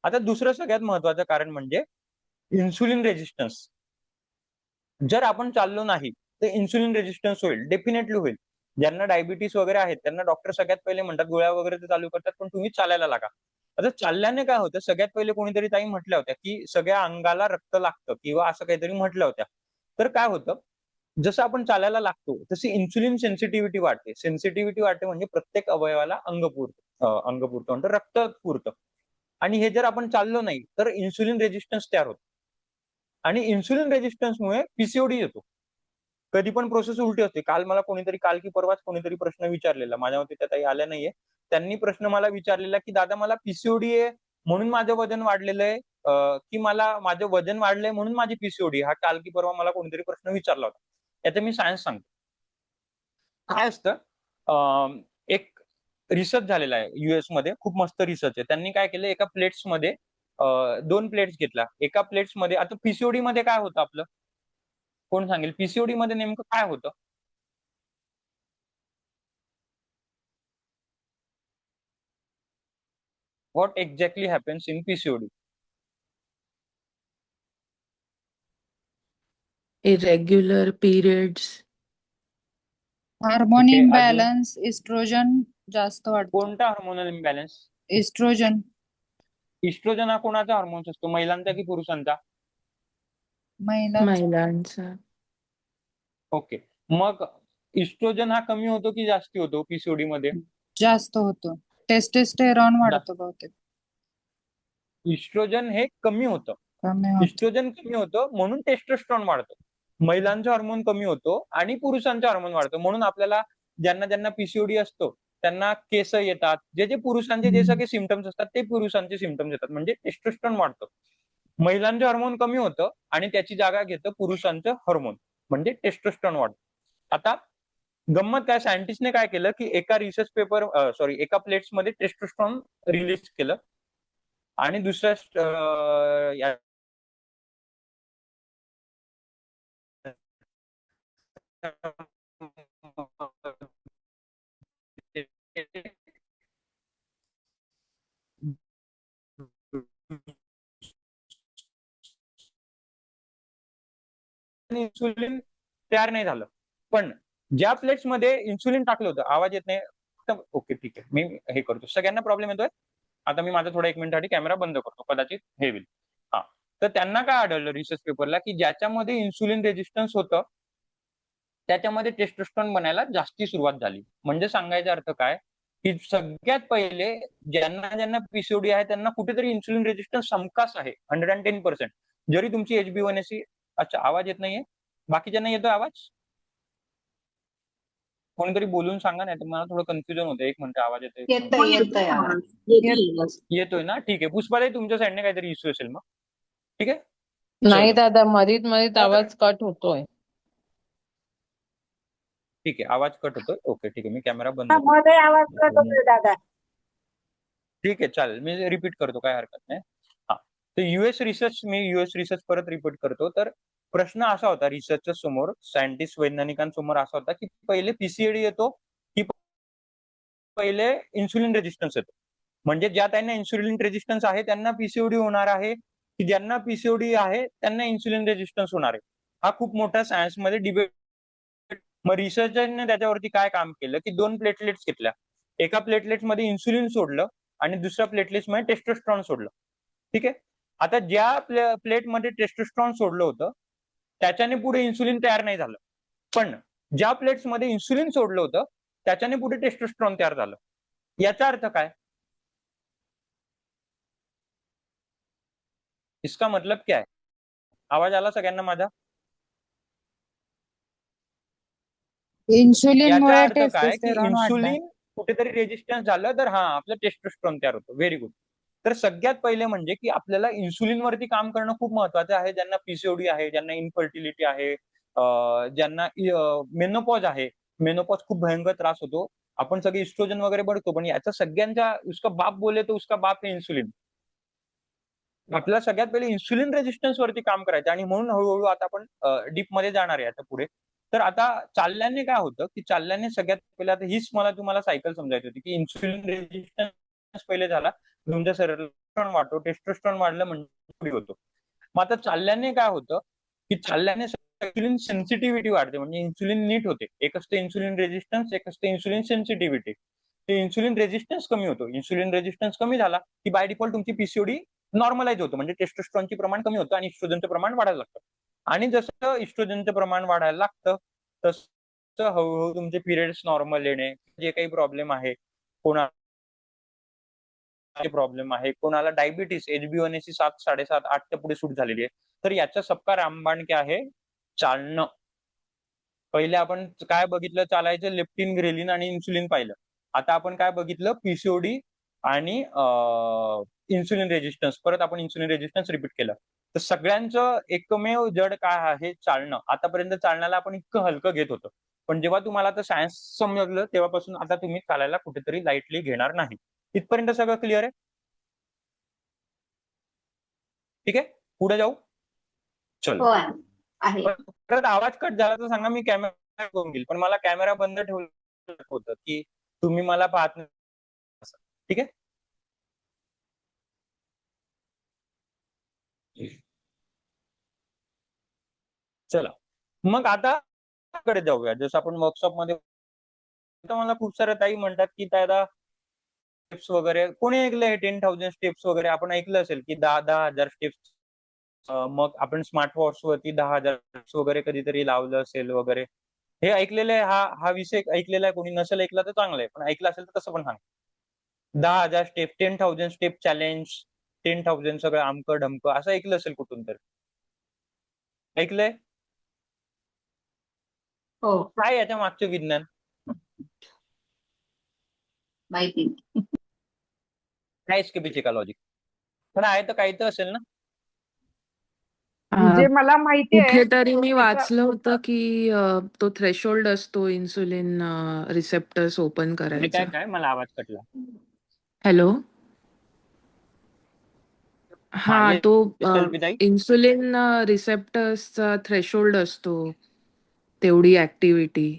आता दुसरं सगळ्यात महत्त्वाचं कारण म्हणजे इन्सुलिन रेझिस्टन्स. जर आपण चाललो नाही, तर इन्सुलिन रेझिस्टन्स होईल. डेफिनेटली होईल. ज्यांना डायबिटीज वगैरे आहेत, त्यांना डॉक्टर सगळ्यात पहिले म्हणतात गोळ्या वगैरे तर चालू करतात, पण तुम्ही चालायला लागा. आता चालल्याने काय होतं, सगळ्यात पहिले कोणीतरी ताई म्हटल्या होत्या, की सगळ्या अंगाला रक्त लागतं किंवा असं काहीतरी म्हटल्या होत्या. तर काय होतं, जसं आपण चालायला लागतो, तशी इन्सुलिन सेन्सिटिव्हिटी वाढते. सेन्सिटिव्हिटी वाढते म्हणजे प्रत्येक अवयवाला अंग पुरतं म्हणतो, रक्त पुरतं. आणि हे जर आपण चाललो नाही, तर इन्सुलिन रेझिस्टन्स तयार होतो. आणि इन्सुलिन रेझिस्टन्समुळे पीसीओडी येतो. कधी पण प्रोसेस उलटी असते. काल की परवाच कोणीतरी प्रश्न विचारलेला. माझ्या मते त्या ताई आल्या नाहीये. त्यांनी प्रश्न मला विचारलेला, की "दादा मला पीसीओडी आहे म्हणून माझं वजन वाढलेलं आहे, की मला माझं वजन वाढलंय म्हणून माझी पीसीओडी हा काल की परवा मला कोणीतरी प्रश्न विचारला होता. याचं मी सायन्स सांगतो. काय असतं, एक रिसर्च झालेला आहे यूएसमध्ये खूप मस्त रिसर्च आहे. त्यांनी काय केलं एका प्लेट्समध्ये 2 प्लेट्स घेतल्या. एका प्लेट्समध्ये आता पीसीओडीमध्ये काय होतं आपलं? कोण सांगेल? पीसीओडीमध्ये नेमकं काय होतं? What exactly happens in PCOD? irregular periods, hormone okay, अजून इम्बॅलन्स, इस्ट्रोजन जास्त वाढतं. कोणता हार्मोनल इम्बॅलन्स? इस्ट्रोजन. इस्ट्रोजन हा कोणाचा हार्मोन्स असतो, महिलांचा की पुरुषांचा? महिलांचा. महिलांचा. ओके, मग इस्ट्रोजन हा कमी होतो की जास्ती होतो पीसीओडी मध्ये? जास्त होतो. टेस्टेस्टेरॉन वाढतो बहुतेक. इस्ट्रोजन हे कमी होतं. कमी होतो. इस्ट्रोजन कमी होतं म्हणून टेस्टोस्टेरॉन वाढतो. महिलांचा हार्मोन कमी होतो आणि पुरुषांचा हार्मोन वाढतो. म्हणून आपल्याला ज्यांना ज्यांना पीसीओडी असतो त्यांना केस येतात. जे जे पुरुषांचे जे सगळे सिम्पटम्स असतात ते पुरुषांचे सिम्पटम्स येतात, म्हणजे टेस्टोस्टेरॉन वाढतं. महिलांचे हार्मोन कमी होतं आणि त्याची जागा घेतं पुरुषांचं हार्मोन, म्हणजे टेस्टोस्टेरॉन वाढतं. आता गंमत काय, सायंटिस्टने काय केलं की एका रिसर्च पेपर एका प्लेट्स मध्ये टेस्टोस्टेरॉन रिलीज केलं आणि दुसऱ्या इन्सुलिन तयार नाही झालं. पण ज्या प्लेट्स मध्ये इन्सुलिन टाकलं होतं, आवाज येत नाही? ओके, ठीक आहे, मी हे करतो. सगळ्यांना प्रॉब्लेम येतोय? आता मी माझा थोडा 1 मिनिटासाठी कॅमेरा बंद करतो, कदाचित हे होईल. हा, तर त्यांना काय आढळलं रिसर्च पेपरला की ज्याच्यामध्ये इन्सुलिन रेजिस्टन्स होतं त्याच्यामध्ये टेस्टोस्टेरॉन बनायला जास्ती सुरुवात झाली. म्हणजे सांगायचा अर्थ काय की सगळ्यात पहिले ज्यांना ज्यांना पीसीओडी आहे त्यांना कुठेतरी इन्सुलिन रेजिस्टन्स हमखास आहे 110%. जरी तुमची HbA1c, अच्छा आवाज येत नाहीये, बाकीच्यांना येतोय आवाज? कोणीतरी बोलून सांगा, नाही तर मला थोडं कन्फ्युजन होतं. 1 मिनिट, आवाज येतोय? येतोय आवाज. येतोय ना, ठीक आहे. पुष्पाताई तुमच्या साईडने काहीतरी इश्यू असेल मग, ठीक आहे. नाही चलो. दादा, मधीत मधीत आवाज कट होतोय. ठीक आहे, आवाज कट होतोय. ओके, ठीक आहे, मी कॅमेरा बंद करतो. मध्ये आवाज कट होतोय दादा. ठीक आहे, चालेल, मी रिपीट करतो, काय हरकत नाही. हा, तर यूएस रिसर्च परत रिपीट करतो. तर प्रश्न असा होता रिसर्चच्या समोर, सायंटिस्ट वैज्ञानिकांसमोर असा होता की पहिले पीसीओडी येतो की पहिले इन्सुलिन रेजिस्टन्स येतो. म्हणजे ज्या त्यांना इन्सुलिन रेजिस्टन्स आहे त्यांना पीसीओडी होणार आहे की ज्यांना पीसीओडी आहे त्यांना इन्सुलिन रेजिस्टन्स होणार आहे? हा खूप मोठा सायन्समध्ये डिबेट. मग रिसर्चरने त्याच्यावरती काय काम केलं की 2 प्लेटलेट्स घेतल्या. एका प्लेटलेट मध्ये इन्सुलिन सोडलं आणि दुसऱ्या प्लेटलेट्स मध्ये टेस्टोस्टेरॉन सोडलं. ठीक आहे. आता ज्या प्लेटमध्ये टेस्टोस्टेरॉन सोडलं होतं त्याच्याने पुढे इन्सुलिन तयार नाही झालं. पण ज्या प्लेट्स मध्ये इन्सुलिन सोडलं होतं त्याच्याने पुढे टेस्टोस्टेरॉन तयार झालं. याचा अर्थ काय? इसका मतलब क्या है? आवाज आला सगळ्यांना माझा? इन्शुलिन याचा मुळे अर्थ काय की टेस्टोस्टेरॉन वाढलं. इन्सुलिन कुठेतरी रेजिस्टन्स झालं तर हा आपलं टेस्टोस्टेरॉन तयार होतं. Very good. तर सगळ्यात पहिले म्हणजे की आपल्याला इन्सुलिन वरती काम करणं खूप महत्वाचं आहे. ज्यांना पीसीओडी आहे, ज्यांना इनफर्टिलिटी आहे, ज्यांना मेनोपॉज आहे. मेनोपॉज खूप भयंकर त्रास होतो. आपण सगळे इस्ट्रोजन वगैरे बघतो, पण याचा सगळ्यांचा उसका बाप बोले तो उसका बाप है इन्सुलिन. आपल्याला सगळ्यात पहिले इन्सुलिन रेजिस्टन्स वरती काम करायचं आणि म्हणून हळूहळू आता आपण डीप मध्ये जाणार आहे आता पुढे. तर आता चालल्याने काय होतं की चालल्याने सगळ्यात पहिले, आता हीच मला तुम्हाला सायकल समजायची होती की इन्सुलिन रेजिस्टन्स पहिले झाला, तुमच्या शरीरात वाढतो, टेस्टोस्टेरॉन वाढलं म्हणजे पुढे होतो. मग आता चालल्याने काय होतं की चालल्याने इन्सुलिन सेन्सिटिव्हिटी वाढते, म्हणजे इन्सुलिन नीट होते. एक असते इन्सुलिन रेजिस्टन्स, एक असते इन्सुलिन सेन्सिटिव्हिटी. ते इन्सुलिन रेजिस्टन्स कमी होतो. इन्सुलिन रेजिस्टन्स कमी झाला की बाय डिफॉल्ट तुमची पीसीओडी नॉर्मलाइज होतं, म्हणजे टेस्टोस्टेरॉनचे प्रमाण कमी होतं आणि इस्ट्रोजनचं प्रमाण वाढायला लागतं. आणि जसं इस्ट्रोजनचं प्रमाण वाढायला लागतं तसं हळूहळू तुमचे पिरियड्स नॉर्मल येणे, जे काही प्रॉब्लेम आहे, कोणाला प्रॉब्लेम आहे, कोणाला डायबिटीस, HbA1c 7, 7.5, 8च्या पुढे सूट झालेली आहे. तर याचा सबका रामबाण काय आहे? चालणं. पहिले आपण काय बघितलं? चालायचं, लेप्टिन, ग्रेलिन आणि इन्सुलिन पाहिलं. आता आपण काय बघितलं? पीसीओडी आणि इन्सुलिन रेजिस्टन्स. परत आपण इन्सुलिन रेजिस्टन्स रिपीट केलं. तर सगळ्यांचं एकमेव जड काय आहे? चालणं. आतापर्यंत चालण्याला आपण इतकं हलकं घेत होतो, पण जेव्हा तुम्हाला आता सायन्स समजलं तेव्हापासून आता तुम्ही चालायला कुठेतरी लाईटली घेणार नाही. इथपर्यंत सगळं क्लिअर आहे? ठीक आहे, पुढे जाऊ. चलो. हो आहे. परत आवाज कट झाला तर सांगा, मी कॅमेरा करून घेईल, पण मला कॅमेरा बंद ठेवलं होतं की तुम्ही मला पाहत नाही. ठीक आहे. चला, मग आता कडे जाऊया. जसं आपण वर्कशॉप मध्ये तर मला खूप साऱ्या ताई म्हणतात की दादा स्टेप्स वगैरे कोणी ऐकलंय 10,000 स्टेप्स वगैरे आपण ऐकलं असेल की 10,000 स्टेप्स. मग आपण स्मार्ट वॉच वरती 10,000 steps वगैरे कधीतरी लावलं असेल वगैरे. हे ऐकलेलं आहे, हा विषय ऐकलेला आहे. कोणी नसेल ऐकला तर चांगलं आहे, पण ऐकलं असेल तर तसं पण सांग. 10,000 स्टेप, 10,000 स्टेप चॅलेंज, 10,000 सगळं आमकं ढमकं असं ऐकलं असेल कुठून तर. ऐकलंय? हो, काय याच्या मागचे विज्ञान? माहिती नाही. काय एसकेपीचे का लॉजिक? पण आहे तर काही तर असेल ना. म्हणजे मला माहिती आहे कुठेतरी मी त्याचा वाचलं होतं की तो थ्रेशोल्ड असतो इन्सुलिन रिसेप्टर्स ओपन काय करायचा. काय काय मला आवाज कटला. हॅलो. हा हा, येस तो कल्पिताई. इन्सुलिन रिसेप्टर्सचा थ्रेशोल्ड असतो, तेवढी ऍक्टिव्हिटी.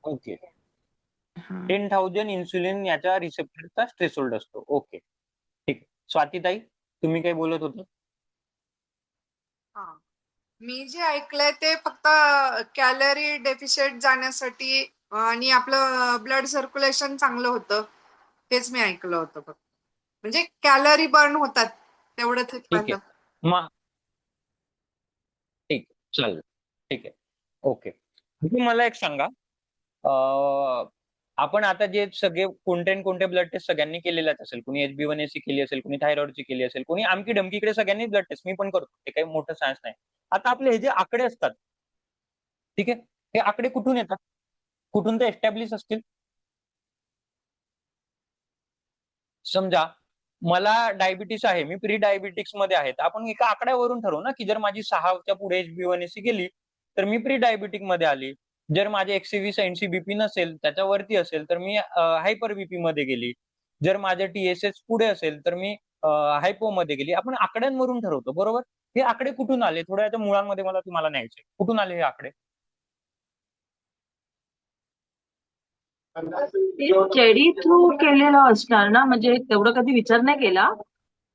ओके. हा. 10,000 इन्सुलिन याच्या रिसेप्टरचा थ्रेशोल्ड असतो. ओके, ठीक. स्वातीताई तुम्ही काही बोलत होता? हा. मी जे ऐकलंय ते फक्त कॅलरी डेफिशिट जाण्यासाठी आणि आपलं ब्लड सर्क्युलेशन चांगलं होतं, हेच मी ऐकलं होतं फक्त. म्हणजे कॅलरी बर्न होतात तेवढंच एक ठीक आहे. माझं. मग ठीक चालेल. ठीक आहे. ओके. तुम्ही मला एक सांगा, आपण आता जे सगळे कोणते न कोणते ब्लड टेस्ट सगळ्यांनी केलेल्याच असेल. कोणी HbA1c केली असेल, कोणी थायरॉइडची केली असेल, कोणी आमकी ढमकीकडे सगळ्यांनी ब्लड टेस्ट मी पण करतो. ते काही मोठं सायन्स नाही. आता आपले हे जे आकडे असतात, ठीक आहे, हे आकडे कुठून येतात? कुठून ते एस्टॅब्लिश असतील? समजा मला डायबिटीस आहे, मी प्री डायबिटिक्स मध्ये आहे, तर आपण एका आकड्यावरून ठरवू ना की जर माझी 6च्या पुढे HbA1c गेली तर मी प्री डायबिटिक मध्ये आली. जर माझे 120-80 बीपी नसेल, त्याच्यावरती असेल तर मी हायपर बीपी मध्ये गेली. जर माझे TSH पुढे असेल तर मी हायपो मध्ये गेली. आपण आकड्यांवरून ठरवतो, बरोबर? हे आकडे कुठून आले? थोड्या याच्या मुळांमध्ये मला तुम्हाला न्यायचे. कुठून आले हे आकडे? ते स्टडी थ्रू केलेलं असणार ना, म्हणजे तेवढं कधी विचार नाही केला,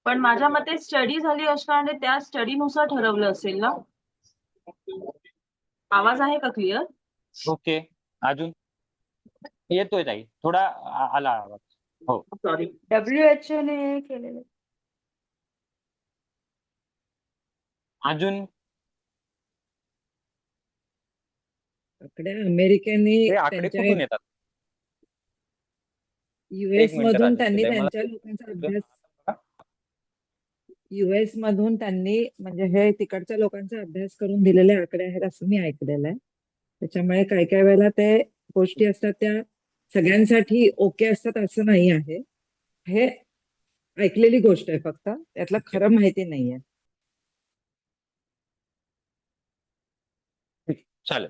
पण माझ्या मते स्टडी झाली असणार आणि त्या स्टडीनुसार ठरवलं असेल ना. आवाज आहे का क्लिअर? ओके. अजून येतोय ताई, थोडा आला आवाज. हो. सॉरी. WHO ने केलेलं. अजून आकडे अमेरिकेने हे आकडे त्यांच्या कुठून येतात? US एक मिनिट मधून राजेश त्यांनी ताई, त्यांच्या लोकांचा अभ्यास US मधून त्यांनी म्हणजे हे तिकडच्या लोकांचा अभ्यास करून दिलेले आकडे आहेत असं मी ऐकलेलं आहे. त्याच्यामुळे काही काही वेळेला ते गोष्टी असतात त्या सगळ्यांसाठी ओके असतात असं नाही आहे. हे ऐकलेली गोष्ट आहे, फक्त त्यातलं खरं माहिती नाहीये. चालेल.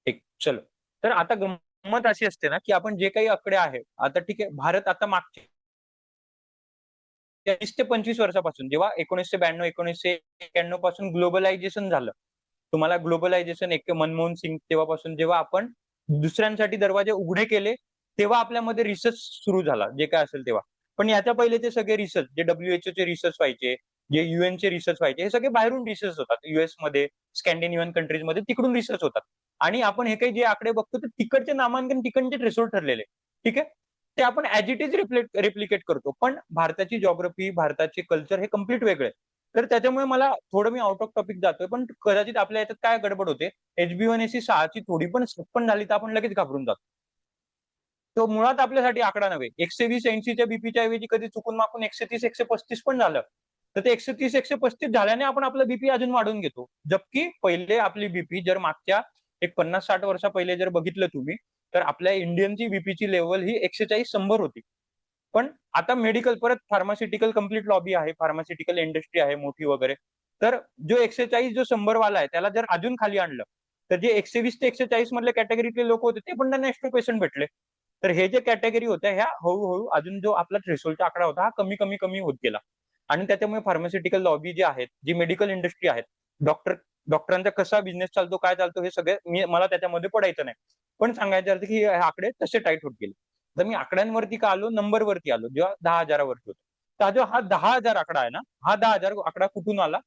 ठीक, चलो. तर आता गंमत अशी असते ना की आपण जे काही आकडे आहे, आता ठीक आहे, भारत आता मागच्या 20 ते 25 वर्षापासून जेव्हा 1992-1991 पासून ग्लोबलायझेशन झालं, तुम्हाला ग्लोबलायझेशन एक मनमोहन सिंग तेव्हापासून जेव्हा आपण दुसऱ्यांसाठी दरवाजे उघडे केले, तेव्हा आपल्यामध्ये रिसर्च सुरू झाला, जे काय असेल तेव्हा. पण याच्या पहिलेचे सगळे रिसर्च, जे WHO चे रिसर्च व्हायचे, जे UN चे रिसर्च व्हायचे, हे सगळे बाहेरून रिसर्च होतात. US मध्ये, स्कॅन्डिनेव्हियन कंट्रीज मध्ये तिकडून रिसर्च होतात. आणि आपण हे काही जे आकडे बघतो ते तिकडचे नामांकन तिकडचे थ्रेशोल्ड ठरलेले, ठीक आहे, ते आपण ऍज इट इज रेप्लिकेट करतो. पण भारताची जॉग्रफी, भारताचे कल्चर हे कम्प्लीट वेगळे. तर त्याच्यामुळे मला थोडं मी आउट ऑफ टॉपिक जातोय, पण कदाचित आपल्या याच्यात काय गडबड होते, HbA1c 6ची थोडी पण पण झाली तर आपण लगेच घाबरून जातो. तो मुळात आपल्यासाठी आकडा नव्हे. 120-80च्या बीपीच्या ऐवजी कधी चुकून माकून 130-135 पण झालं तर ते 130-135 झाल्याने आपण आपलं बीपी अजून वाढवून घेतो. जबकि पहिले आपली बीपी जर मागच्या एक 50-60 वर्षा पहिले जर बघितलं तुम्ही, तर आपल्या इंडियनची बीपीची लेवल ही 140-100 होती. पण आता मेडिकल परत फार्मास्युटिकल कम्प्लीट लॉबी आहे, फार्मास्युटिकल इंडस्ट्री आहे मोठी वगैरे. तर जो 140 जो 100 वाला आहे त्याला जर अजून खाली आणलं तर जे 120 ते 140 मधले कॅटेगरीतले लोक होते ते पण त्यांना एक्स्ट्रा पेशंट भेटले. तर हे जे कॅटेगरी होत्या ह्या हळूहळू अजून जो आपला थ्रेशोल्डचा आकडा होता हा कमी कमी कमी होत गेला. आणि त्याच्यामुळे फार्मास्युटिकल लॉबी जी आहेत, जी मेडिकल इंडस्ट्री आहेत, डॉक्टरांचा कसा बिझनेस चालतो, काय चालतो हे सगळे मला त्याच्यामध्ये पडायचं नाही. पण सांगायचं अर्थ की हे आकडे तसे टाईट होत गेले. तर मी आकड्यांवरती का आलो, नंबरवरती आलो, जेव्हा 10,000वरती होतो. तर हा 10,000 आकडा आहे ना, हा 10,000 आकडा कुठून आला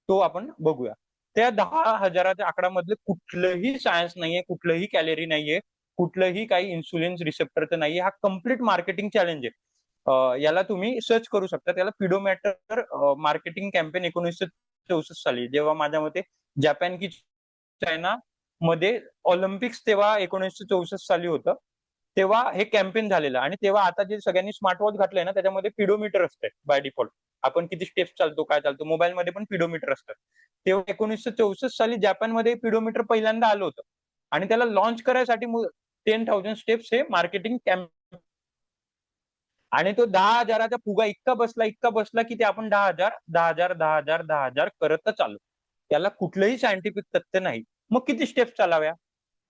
तो आपण बघूया. त्या 10,000च्या आकड्यामधलं कुठलंही सायन्स नाहीये, कुठलंही कॅलरी नाहीये, कुठलंही काही इन्सुलिन रिसेप्टरचं नाहीये. हा कम्प्लीट मार्केटिंग चॅलेंज आहे. याला तुम्ही सर्च करू शकता. त्याला पिडोमॅटर मार्केटिंग कॅम्पेन 1964 साली, जेव्हा माझ्या मते जपान की चायना मध्ये ऑलिम्पिक्स तेव्हा 1964 साली होतं. तेव्हा हे कॅम्पेन झालेलं आणि तेव्हा आता जे सगळ्यांनी स्मार्ट वॉच घातलंय ना, त्याच्यामध्ये पिडोमीटर असतंय बाय डिफॉल्ट. आपण किती स्टेप्स चालतो, काय चालतो, मोबाईलमध्ये पण पिडोमीटर असतं. तेव्हा 1964 साली जपानमध्ये पिडोमीटर पहिल्यांदा आलं होतं आणि त्याला लॉन्च करायसाठी 10,000 स्टेप्स हे मार्केटिंग कॅम्प आणि तो 10,000चा फुगा इतका बसला की ते आपण 10,000 10,000 10,000 10,000 करतच आलो. त्याला कुठलंही सायंटिफिक तथ्य नाही. मग किती स्टेप्स चालाव्या?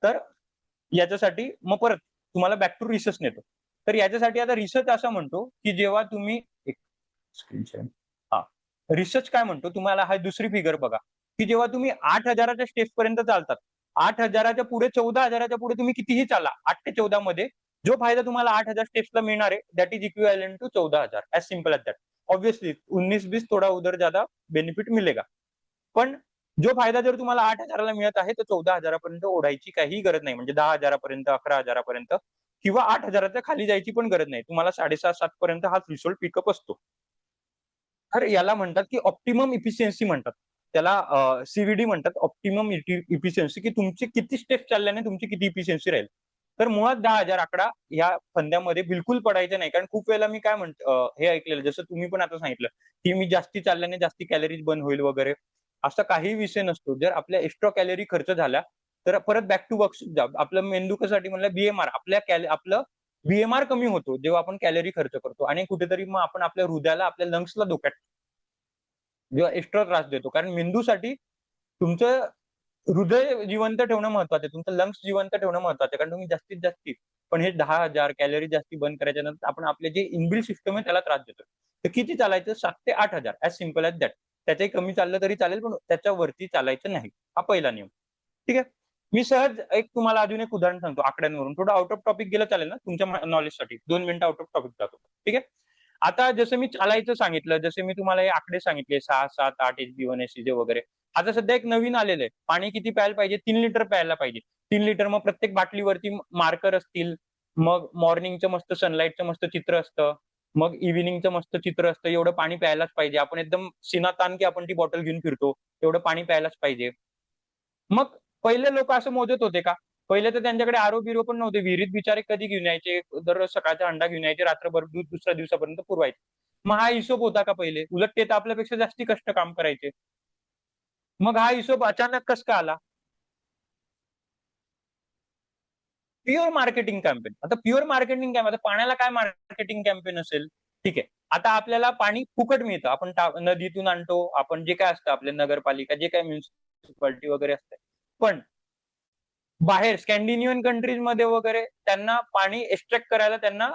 तर याच्यासाठी मग परत तुम्हाला बॅक टू रिसर्च नेतो. तर याच्यासाठी आता रिसर्च असं म्हणतो की जेव्हा तुम्ही एक स्क्रीन शेअर, हा रिसर्च काय म्हणतो, तुम्हाला हा दुसरी फिगर बघा की जेव्हा तुम्ही 8,000च्या स्टेप्स पर्यंत चालतात, 8,000च्या पुढे 14,000च्या पुढे तुम्ही कितीही चाला, 8 ते 14 मध्ये जो फायदा तुम्हाला 8,000 स्टेप्सला मिळणार आहे that is equivalent to 14,000. As simple as that. Obviously 19-20 थोडा उधर ज्यादा बेनिफिट मिलेगा. पण जो फायदा जर तुम्हाला 8,000ला मिळत आहे तर 14,000पर्यंत ओढायची काही गरज नाही. म्हणजे 10,000पर्यंत, 11,000पर्यंत किंवा 8,000च्या खाली जायची पण गरज नाही. तुम्हाला 6.5-7 पर्यंत हा थ्रेशोल्ड पिकअप असतो. तर याला म्हणतात की ऑप्टिमम इफिशियन्सी म्हणतात. त्याला सीव्हीडी म्हणतात, ऑप्टिमम इफिशियन्सी, की तुमचे किती स्टेप्स चालल्याने तुमची किती इफिशियन्सी राहील. तर मुळात 10,000 आकडा या फंद्यामध्ये बिलकुल पडायचा नाही. कारण खूप वेळेला मी काय हे ऐकलेलं, जसं तुम्ही पण आता सांगितलं की मी जास्ती चालल्याने जास्ती कॅलरीज बर्न होईल वगैरे. असा काही विषय नसतो. जर आपल्या एक्स्ट्रा कॅलरी खर्च झाल्या तर परत बॅक टू वर्क जा. आपलं मेंदू कशासाठी म्हणलं, बीएमआर, आपलं बीएमआर कमी होतो जेव्हा आपण कॅलरी खर्च करतो आणि कुठेतरी मग आपण आपल्या हृदयाला, आपल्या लंग्सला धोक्यात जेव्हा एक्स्ट्रा त्रास देतो. कारण मेंदूसाठी तुमचं हृदय जिवंत ठेवणं महत्वाचं आहे, तुमचं लंग्स जिवंत ठेवणं महत्वाचं आहे. कारण तुम्ही जास्तीत जास्ती पण हे 10,000 कॅलरी जास्ती बंद करायच्या नंतर आपण आपले जे इनबिल्ट सिस्टम आहे त्याला त्रास देतो. तर किती चालायचं? 7 ते 8,000. As simple as that. त्याच्याही कमी चाललं तरी चालेल, पण त्याच्यावरती चालायचं नाही. हा पहिला नियम. ठीक आहे. मी सहज एक तुम्हाला अजून एक उदाहरण सांगतो आकड्यांवरून. थोडं आउट ऑफ टॉपिक गेलं चालेल ना तुमच्या नॉलेजसाठी? 2 मिनिटं आउट ऑफ टॉपिक जातो. ठीक आहे. आता जसं मी चालायचं सांगितलं, जसे मी तुम्हाला हे आकडे सांगितले 6, 7, 8 HbA1c जे वगैरे. आता सध्या एक नवीन आलेलं आहे. पाणी किती प्यायला पाहिजे? 3 लिटर प्यायला पाहिजे. 3 लिटर. मग प्रत्येक बाटलीवरती मार्कर असतील. मग मॉर्निंगचं मस्त सनलाईटचं मस्त चित्र असतं. मग इव्हिनिंगचं मस्त चित्र असतं. एवढं पाणी प्यायलाच पाहिजे. आपण एकदम सिनातान की आपण ती बॉटल घेऊन फिरतो. एवढं पाणी प्यायलाच पाहिजे. मग पहिले लोक असं मोजत होते का? पहिले तर त्यांच्याकडे आरो-बिरो पण नव्हते. विहिरीत बिचारे कधी घेऊन यायचे? दररोज सकाळचा अंडा घेऊन यायचे, रात्रभर दूध दुसऱ्या दिवसापर्यंत पुरवायचे. मग हा हिशोब होता का पहिले? उलट ते तर आपल्यापेक्षा जास्ती कष्ट काम करायचे. मग हा हिशोब अचानक कस का आला? Pure marketing campaign. आता प्युअर मार्केटिंग कॅम्पेन, आता पाण्याला काय मार्केटिंग कॅम्पेन असेल? ठीक आहे. आता आपल्याला पाणी फुकट मिळतं. आपण नदीतून आणतो. आपण जे काय असतं आपले नगरपालिका, जे काय म्युन्सिपालिटी वगैरे असते. पण बाहेर स्कॅन्डिनेव्हियन कंट्रीज मध्ये वगैरे त्यांना पाणी एक्स्ट्रॅक्ट करायला त्यांना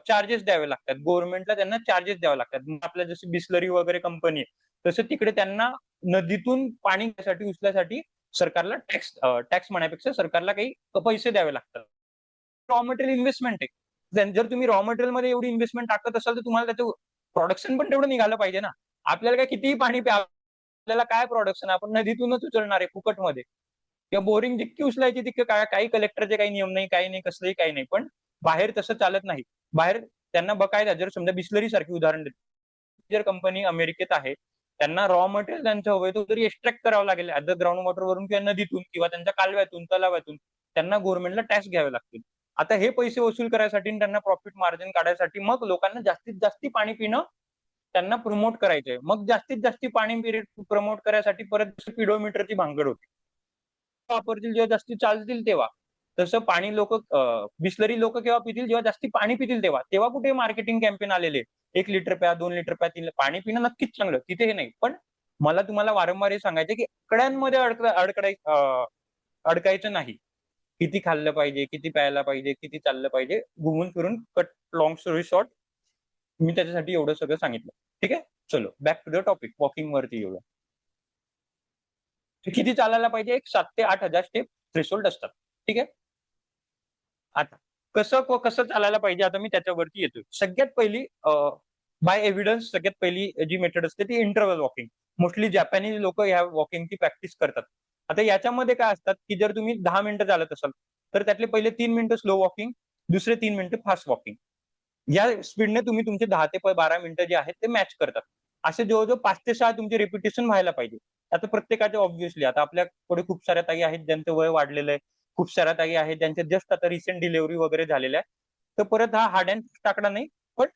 चार्जेस द्यावे लागतात. गव्हर्नमेंटला त्यांना चार्जेस द्यावे लागतात. आपल्या जशी बिस्लरी वगैरे कंपनी आहे तसं तिकडे त्यांना नदीतून पाणी उचल्यासाठी सरकारला टॅक्स म्हणण्यापेक्षा सरकारला काही पैसे द्यावे लागतात. रॉ मटेरियल इन्व्हेस्टमेंट आहे. जर तुम्ही रॉ मटेरियल मध्ये एवढी इन्व्हेस्टमेंट टाकत असाल तर तुम्हाला त्याचं प्रोडक्शन पण तेवढं निघालं पाहिजे ना. आपल्याला काय कितीही पाणी प्या, आपल्याला काय प्रोडक्शन, आपण नदीतूनच उचलणार आहे फुकटमध्ये. किंवा बोरिंग जितकी उचलायची तितके काय, काही कलेक्टरचे काही नियम नाही, काही नाही, कसलंही काही नाही. पण बाहेर तसं चालत नाही. बाहेर त्यांना बकायदा, जर समजा बिस्लरी सारखी उदाहरण देतो, जर कंपनी अमेरिकेत आहे, त्यांना रॉ मटेरियल त्यांचं हवंय तो तरी एक्स्ट्रॅक्ट करावं लागेल ऍट द ग्राउंड वॉटरवरून किंवा नदीतून किंवा त्यांच्या कालव्यातून, तलावातून त्यांना गव्हर्नमेंटला टॅक्स घ्यावे लागतील. आता हे पैसे वसूल करायसाठी आणि त्यांना प्रॉफिट मार्जिन काढायसाठी मग लोकांना जास्तीत जास्त पाणी पिणं त्यांना प्रमोट करायचंय. मग जास्तीत जास्त पाणी प्रमोट करायसाठी परत पिडोमीटरची भानगड होती. वापरतील जेव्हा जास्ती चालतील तेव्हा. तसं पाणी लोक, बिस्लरी लोक केव्हा पितील? जेव्हा जास्ती पाणी पितील तेव्हा. तेव्हा कुठे मार्केटिंग कॅम्पेन आलेले? 1 लिटर प्या, 2 लिटर प्या, 3 पाणी पिणं नक्कीच चांगलं, तिथे हे नाही. पण मला तुम्हाला वारंवार हे सांगायचं की आकड्यांमध्ये अडकायचं नाही. किती खाल्लं पाहिजे, किती प्यायला पाहिजे, किती चाललं पाहिजे, घुमून फिरून कट लॉंग स्टोरी शॉर्ट मी त्याच्यासाठी एवढं सगळं सांगितलं. ठीक आहे. चलो back to the topic. Walking वरती येऊया. किती चालायला पाहिजे? एक 7 ते 8,000 स्टेप थ्रेशोल्ड असतात. ठीक आहे. आता कसं चालायला पाहिजे, आता मी त्याच्यावरती येतोय. सगळ्यात पहिली बाय एव्हिडन्स सगळ्यात पहिली जी मेथड असते ती इंटरव्हल वॉकिंग. मोस्टली जपानीज लोक ह्या वॉकिंगची प्रॅक्टिस करतात. आता याच्यामध्ये काय असतात की जर तुम्ही 10 मिनिटं चालत असाल तर त्यातले पहिले 3 मिनिटं स्लो वॉकिंग, दुसरे 3 मिनिटं फास्ट वॉकिंग. या स्पीडने तुम्ही तुमचे 10 ते 12 मिनिटं जे आहेत ते मॅच करतात. असे जवळजवळ 5 ते 6 तुमचे रिपिटेशन व्हायला पाहिजे. आता प्रत्येकाचे ऑब्व्हियसली आता आपल्याकडे खूप साऱ्या ताई आहेत ज्यांचं वय वाढलेलं आहे, खूप साऱ्या ताई आहेत ज्यांच्या जस्ट आता रिसेंट डिलिव्हरी वगैरे झालेल्या आहे. तर परत हा हार्ड अँड फास्ट आकडा नाही, पण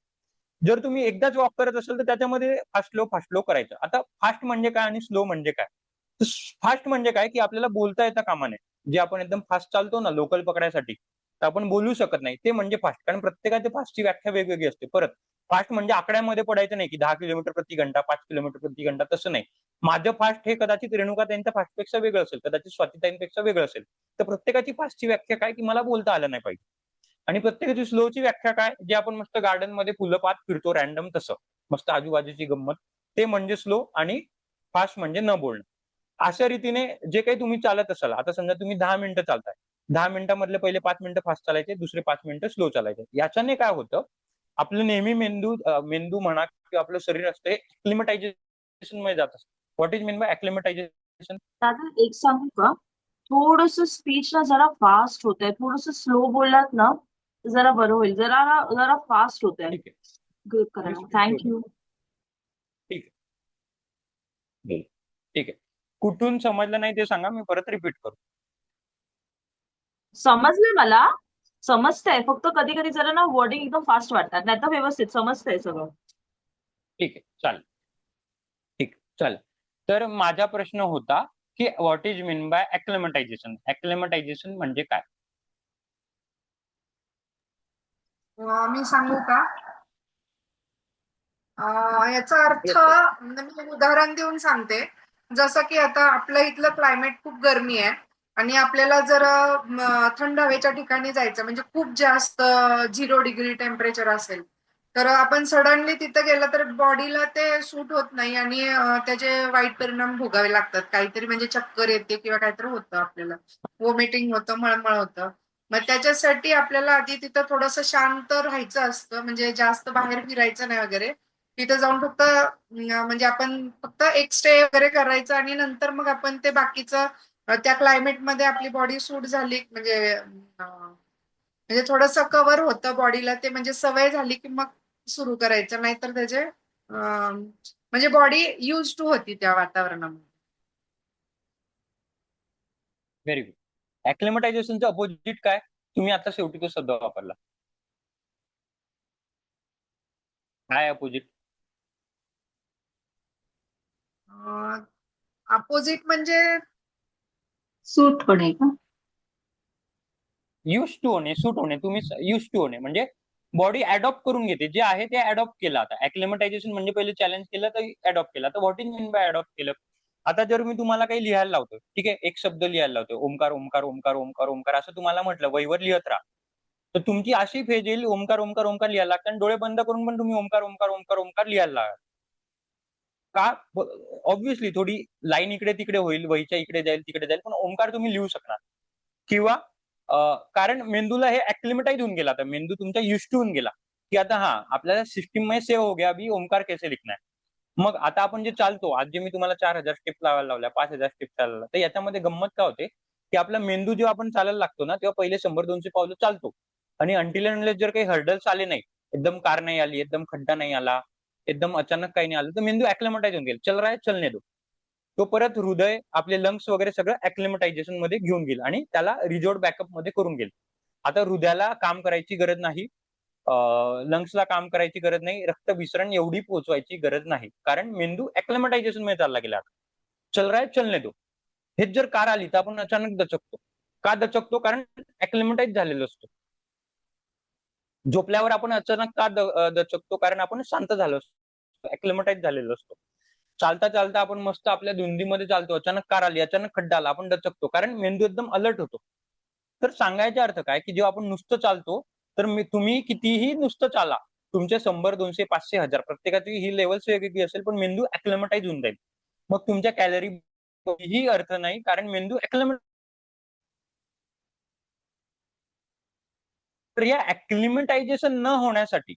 जर तुम्ही एकदाच वॉक करत असाल तर त्याच्यामध्ये फास्ट स्लो करायचं. आता फास्ट म्हणजे काय आणि स्लो म्हणजे काय? फास्ट म्हणजे काय की आपल्याला बोलता येता कामा नये. जे आपण एकदम फास्ट चालतो ना लोकल पकडायसाठी, तर आपण बोलू शकत नाही ते म्हणजे फास्ट. कारण प्रत्येकाच्या फास्टची व्याख्या वेगवेगळी असते. परत फास्ट म्हणजे आकड्यामध्ये पडायचं नाही की 10 किलोमीटर प्रति घंटा, 5 किलोमीटर प्रति घंटा, तसं नाही. माझं फास्ट हे कदाचित रेणुकाताईंच्या फास्टपेक्षा वेगळं असेल, कदाचित स्वातीताईंपेक्षा वेगळं असेल. तर प्रत्येकाची फास्टची व्याख्या काय की मला बोलता आलं नाही पाहिजे. आणि प्रत्येकाची स्लोची व्याख्या काय, जे आपण मस्त गार्डन मध्ये फुलं पाहत फिरतो रॅन्डम तसं, मस्त आजूबाजूची गंमत, ते म्हणजे स्लो. आणि फास्ट म्हणजे न बोलणं. अशा रीतीने जे काही तुम्ही चालत असाल, आता समजा तुम्ही 10 मिनिटं चालताय, 10 मिनिटांमधले पहिले 5 मिनिटं फास्ट चालायचे, दुसरे 5 मिनिटं स्लो चालायचे. याच्याने काय होतं, आपलं नेहमी मेंदू म्हणा किंवा आपलं शरीर असतं हे ऍक्लिमेटायझेशन मध्ये जात असतं. What is mean by acclimatisation? दादा एक सांगू का? थोडस स्पीच ना जरा फास्ट होत आहे, थोडस स्लो बोललात ना तर जरा बरं होईल. जरा जरा फास्ट होत आहे. ठीक आहे, गुड करा. थँक्यू. ठीक आहे, ठीक आहे. कुठून समजलं नाही ते सांगा, मी परत रिपीट करू. समजलं मला, समजतंय. फक्त कधी कधी जरा ना वर्डिंग एकदम फास्ट वाटतात, नाही तर व्यवस्थित समजतंय सगळं. ठीक आहे, चालेल. ठीक, चालेल. तर माझा प्रश्न होता की व्हॉट इज मीन बाय ऍक्लिमेटायझेशन? ऍक्लिमेटायझेशन म्हणजे काय? मी सांगू का? याचा अर्थ मी उदाहरण देऊन सांगते. जसं की आता आपल्या इथलं क्लायमेट खूप गरमी आहे आणि आपल्याला जर थंड हवेच्या ठिकाणी जायचं म्हणजे खूप जास्त 0 डिग्री टेम्परेचर असेल, तर आपण सडनली तिथं गेलं तर बॉडीला ते सूट होत नाही आणि त्याचे वाईट परिणाम भोगावे लागतात. काहीतरी म्हणजे चक्कर येते किंवा काहीतरी होतं आपल्याला. व्हॉमिटिंग होतं, मळमळ होतं. मग त्याच्यासाठी आपल्याला आधी तिथं थोडंसं शांत राहायचं असतं, म्हणजे जास्त बाहेर फिरायचं नाही वगैरे. तिथं जाऊन फक्त म्हणजे आपण फक्त एक स्टे वगैरे करायचं आणि नंतर मग आपण ते बाकीचं त्या क्लायमेटमध्ये आपली बॉडी सूट झाली म्हणजे थोडंसं कव्हर होतं बॉडीला ते, म्हणजे सवय झाली की मग सुरू करायचं. नाहीतर त्याचे म्हणजे बॉडी युज टू होती त्या वातावरणामध्ये. Very good. ऍक्लिमेटायझेशनचं अपोजिट काय? तुम्ही आता शेवटी तो शब्द वापरला. काय अपोजिट? अपोजिट म्हणजे सूट होणे का? युज टू होणे, सूट होणे. तुम्ही युज टू होणे म्हणजे बॉडी अडॉप्ट करून घेते, जे आहे ते अडॉप्ट केलं. आता ऍक्लिमेटायझेशन म्हणजे पहिले चॅलेंज केलं तर अडॉप्ट केलं. तर what is mean by adopt केलं? आता जर मी तुम्हाला काही लिहायला लावतो, ठीक आहे, एक शब्द लिहायला लावतो, ओमकार ओमकार ओमकार ओमकार ओमकार असं तुम्हाला म्हटलं वहीवर लिहत राहा, तर तुमची अशी फेज येईल ओमकार ओमकार ओमकार लिहायला लागतं आणि डोळे बंद करून पण तुम्ही ओमकार ओमकार ओमकार ओमकार लिहायला लागा. का? ऑब्व्हियसली थोडी लाईन इकडे तिकडे होईल, वहीच्या इकडे जाईल तिकडे जाईल, पण ओमकार तुम्ही लिहू शकणार. किंवा कारण मेंदूला हे ऍक्लिमेटाइज होऊन गेला, आता मेंदू तुमचा युज टू होऊन गेला की आता हा आपल्याला सिस्टीम मध्ये सेव्ह हो गया अभी ओमकार कैसे लिखना है. मग आता आपण जे चालतो, आज जे मी तुम्हाला 4000 स्टेप लावायला लावल्या, 5000 स्टेप चालायला, तर याच्यामध्ये गंमत काय होते की आपला मेंदू जेव्हा आपण चालायला लागतो ना तेव्हा पहिले 100-200 पावलं चालतो आणि अंटिल अँड अनलेस जर काही हर्डल्स आले नाही, एकदम कार नाही आली, एकदम खड्डा नाही आला, एकदम अचानक काही नाही आलं, तर मेंदू ऍक्लिमेटाइज होऊन गेला, चल रहा है चलने दो. तो परत हृदय, आपले लंग्स वगैरे सगळं ऍक्लिमेटायझेशन मध्ये घेऊन गेल आणि त्याला रिजोर्ट बॅकअप मध्ये करून गेल. आता हृदयाला काम करायची गरज नाही, लंग्सला काम करायची गरज नाही, रक्त विसरण एवढी पोहोचवायची गरज नाही, कारण मेंदू ऍक्लिमेटायझेशन मध्ये चालला गेला. चल रहा है चलने दो. हेच जर कार आली तर आपण अचानक दचकतो. का दचकतो? कारण ऍक्लिमेटाइज झालेलो असतो. झोपल्यावर आपण अचानक का दचकतो? कारण आपण शांत झालो असतो, ऍक्लिमेटाइज झालेलो असतो. चालता चालता आपण मस्त आपल्या धुंदीमध्ये चालतो, अचानक कार आली, अचानक खड्डा आला, आपण दचकतो, कारण मेंदू एकदम अलर्ट होतो. तर सांगायचा अर्थ काय की जेव्हा आपण नुसतं चालतो तर तुम्ही कितीही नुसतं चाला, तुमचे 100, 200, 500, 1000 प्रत्येकाची ही लेवल्स वेगवेगळी असेल, पण मेंदू ऍक्लिमेटाइज होऊन जाईल. मग तुमच्या कॅलरी ही अर्थ नाही, कारण मेंदू तर या ऍक्लिमेटायझेशन न होण्यासाठी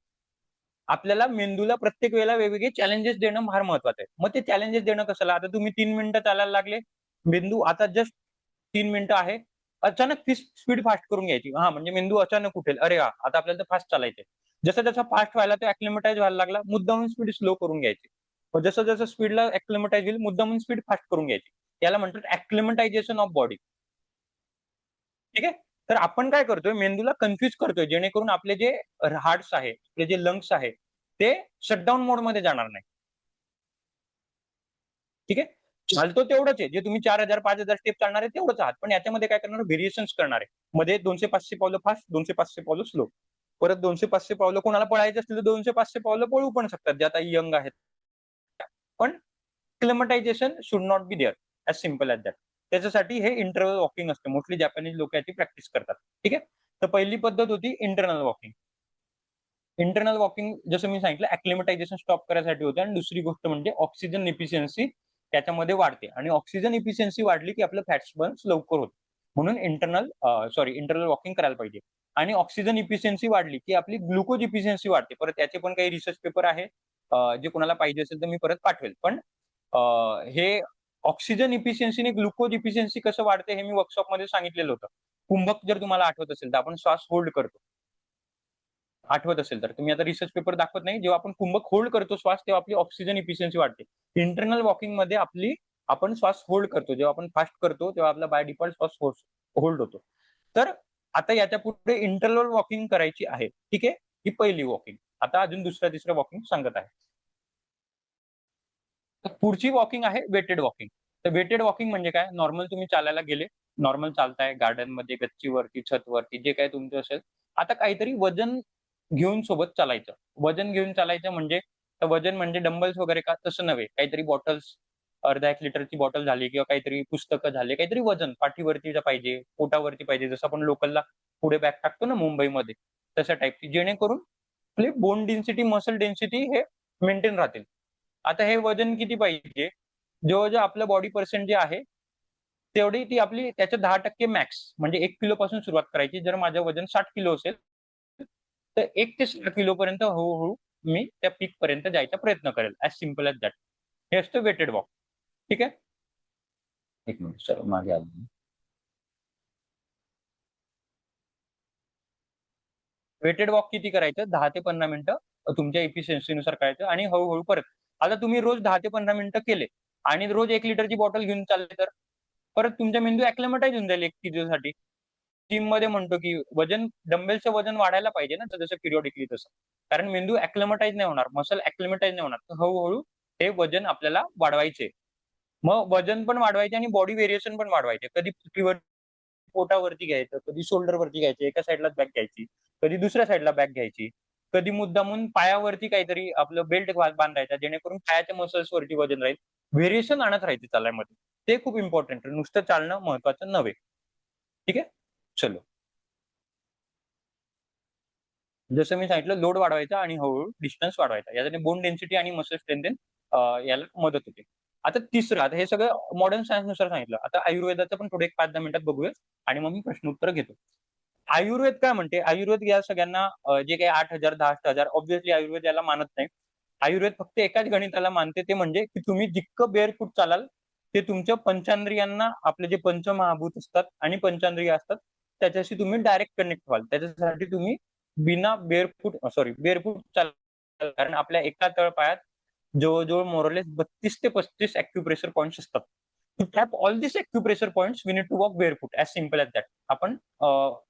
आपल्याला मेंदूला प्रत्येक वेळेला वेगवेगळे चॅलेंजेस देणं फार महत्वाचं आहे. मग ते चॅलेंजेस देणं कशाला? आता तुम्ही 3 मिनिटं चालायला लागले, मेंदू आता जस्ट 3 मिनिटं आहे, अचानक ती स्पीड फास्ट करून घ्यायची. म्हणजे मेंदू अचानक उठेल, अरे आता आपल्याला फास्ट चालायचंय. जसं जसं फास्ट व्हायला तो अॅक्लिमेटाइज व्हायला लागला, मुद्दामून स्पीड स्लो करून घ्यायची. मग जसं जसं स्पीडला अॅक्लिमेटाइज होईल, मुद्दामून स्पीड फास्ट करून घ्यायची. याला म्हणतात अॅक्लिमेटायझेशन ऑफ बॉडी. ठीक आहे. तर आपण काय करतोय, मेंदूला कन्फ्युज करतोय, जेणेकरून आपले जे हार्ट्स आहे, आपले जे लंग्स आहे, ते शटडाऊन मोडमध्ये जाणार नाही. ठीक आहे. चालतो तेवढंच आहे, जे तुम्ही 4000 5000 स्टेप चालणार आहे तेवढंच आहात, पण याच्यामध्ये काय करणार, व्हेरिएशन्स करणार आहे. मध्ये 200-500 पावलं फास्ट, 200-500 पावलं स्लो, परत 200-500 पावलं कोणाला पळायचं असतील तर 200-500 पावलं पळू पण शकतात, जे आता यंग आहेत. पण acclimatisation should not be there, as simple as that. त्याच्यासाठी हे इंटरव्हल वॉकिंग असते. मोस्टली जॅपनीज लोक याची प्रॅक्टिस करतात. ठीक आहे. तर पहिली पद्धत होती इंटरनल वॉकिंग. इंटरनल वॉकिंग जसं मी सांगितलं अॅक्लिमेटायझेशन स्टॉप करायसाठी होतं, आणि दुसरी गोष्ट म्हणजे ऑक्सिजन इफिशियन्सी त्याच्यामध्ये वाढते, आणि ऑक्सिजन इफिशियन्सी वाढली की आपलं फॅट्स बर्न्स लवकर होतं. म्हणून इंटरनल वॉकिंग करायला पाहिजे. आणि ऑक्सिजन इफिशियन्सी वाढली की आपली ग्लुकोज इफिशियन्सी वाढते. परत त्याचे पण काही रिसर्च पेपर आहे, जे कोणाला पाहिजे असेल तर मी परत पाठवेल. पण हे ऑक्सिजन इफिशियन्सीने ग्लुकोज इफिशियन्सी कसं वाढते हे मी वर्कशॉपमध्ये सांगितलेलं होतं. कुंभक जर तुम्हाला आठवत असेल तर आपण श्वास होल्ड करतो, आठवत असेल तर तुम्ही आता रिसर्च पेपर दाखवत नाही, जेव्हा आपण कुंभक होल्ड करतो श्वास तेव्हा आपली ऑक्सिजन इफिशियन्सी वाढते. इंटरनल वॉकिंग मध्ये आपण श्वास होल्ड करतो, जेव्हा आपण फास्ट करतो तेव्हा आपला बाय डिफॉल्ट श्वास होल्ड होतो. तर आता याच्या पुढे इंटरनल वॉकिंग करायची आहे. ठीक आहे. ही पहिली वॉकिंग. आता अजून दुसऱ्या तिसऱ्या वॉकिंग सांगत आहे. तर पुढची वॉकिंग आहे वेटेड वॉकिंग. तर वेटेड वॉकिंग म्हणजे काय, नॉर्मल तुम्ही चालायला गेले, नॉर्मल चालताय गार्डन मध्ये, गच्चीवरती, छतवरती, जे काय तुमचं असेल, आता काहीतरी वजन घेऊन सोबत चालायचं. वजन घेऊन चालायचं म्हणजे वजन म्हणजे डंबल्स वगैरे का, तसं नव्हे. काहीतरी बॉटल्स, अर्धा 1 लिटरची बॉटल झाली किंवा काहीतरी पुस्तकं झाले, काहीतरी वजन पाठीवरती पाहिजे, पोटावरती पाहिजे, जसं आपण लोकलला पुढे बॅग टाकतो ना मुंबईमध्ये, तशा टाईपची, जेणेकरून आपली बोन डेन्सिटी, मसल डेन्सिटी हे मेंटेन राहतील. आता हे वजन किती पाहिजे, जवळजवळ आपलं बॉडी पर्सेंट जे आहे तेवढी ती आपली, त्याच्या 10% मॅक्स, म्हणजे 1 किलो पासून सुरुवात करायची. जर माझं वजन 60 किलो असेल तर 1 ते 6 किलो पर्यंत हळूहळू मी त्या पीक पर्यंत जायचा प्रयत्न करेल. As simple as that. हे असतं वेटेड वॉक. ठीक आहे. एक मिनिट सर, मागे आलो. वेटेड वॉक किती करायचं, 10 ते 15 मिनिटं तुमच्या इफिशियन्सीनुसार करायचं, आणि हळूहळू परत. आता तुम्ही रोज 10 ते 15 मिनिटं केले आणि रोज 1 लिटरची बॉटल घेऊन चालले, तर परत तुमचा मेंदू अॅक्लिमेटाइज होऊन जाईल 1 दिवसासाठी. जिम मध्ये म्हणतो की डंबेलचं वजन वाढायला पाहिजे ना, जसं पिरियॉडिकली तसं, कारण मेंदू अॅक्लिमेटाइज नाही होणार, मसल अॅक्लिमेटाइज नाही होणार. तर हळूहळू हे वजन आपल्याला वाढवायचे. मग वजन पण वाढवायचे आणि बॉडी व्हेरिएशन पण वाढवायचे. कधी पोटावरती घ्यायचं, कधी शोल्डरवरती घ्यायचं, एका साईडलाच बॅग घ्यायची, कधी दुसऱ्या साईडला बॅग घ्यायची, कधी मुद्दामून पायावरती काहीतरी आपलं बेल्ट बांधायचा, जेणेकरून पायाच्या मसल्स वरती वजन राहील. व्हेरिएशन आणत राहायचे चालण्यामध्ये. ते खूप इम्पॉर्टंट. नुसतं चालणं महत्वाचं नव्हे. ठीक आहे. चलो, जसं मी सांगितलं, लोड वाढवायचा आणि हळूहळू डिस्टन्स वाढवायचा. यासाठी बोन डेन्सिटी आणि मसल स्ट्रेंथन याला मदत होते. आता तिसरं, आता हे सगळं मॉडर्न सायन्स नुसार सांगितलं. आता आयुर्वेदाचं पण थोडे 5-10 मिनिटात बघूया, आणि मग मी प्रश्न उत्तर घेतो. आयुर्वेद काय म्हणते, आयुर्वेद या सगळ्यांना जे काही 8,000 10,000, ऑब्व्हियसली आयुर्वेद याला मानत नाही. आयुर्वेद फक्त एकाच गणिताला मानते, ते म्हणजे की तुम्ही जितकं बेअरफूट चालाल ते तुमच्या पंचेंद्रियांना, आपले जे पंचमहाभूत असतात आणि पंचेंद्रिय असतात त्याच्याशी तुम्ही डायरेक्ट कनेक्ट व्हाल. त्याच्यासाठी तुम्ही बिना बेअरफूट चालाल, कारण आपल्या एका तळपायात जवळजवळ मोरलेस 32 ते 35 अॅक्युप्रेशर पॉईंट्स असतात. To tap all this acupressure points we need to walk barefoot, as simple as that. आपण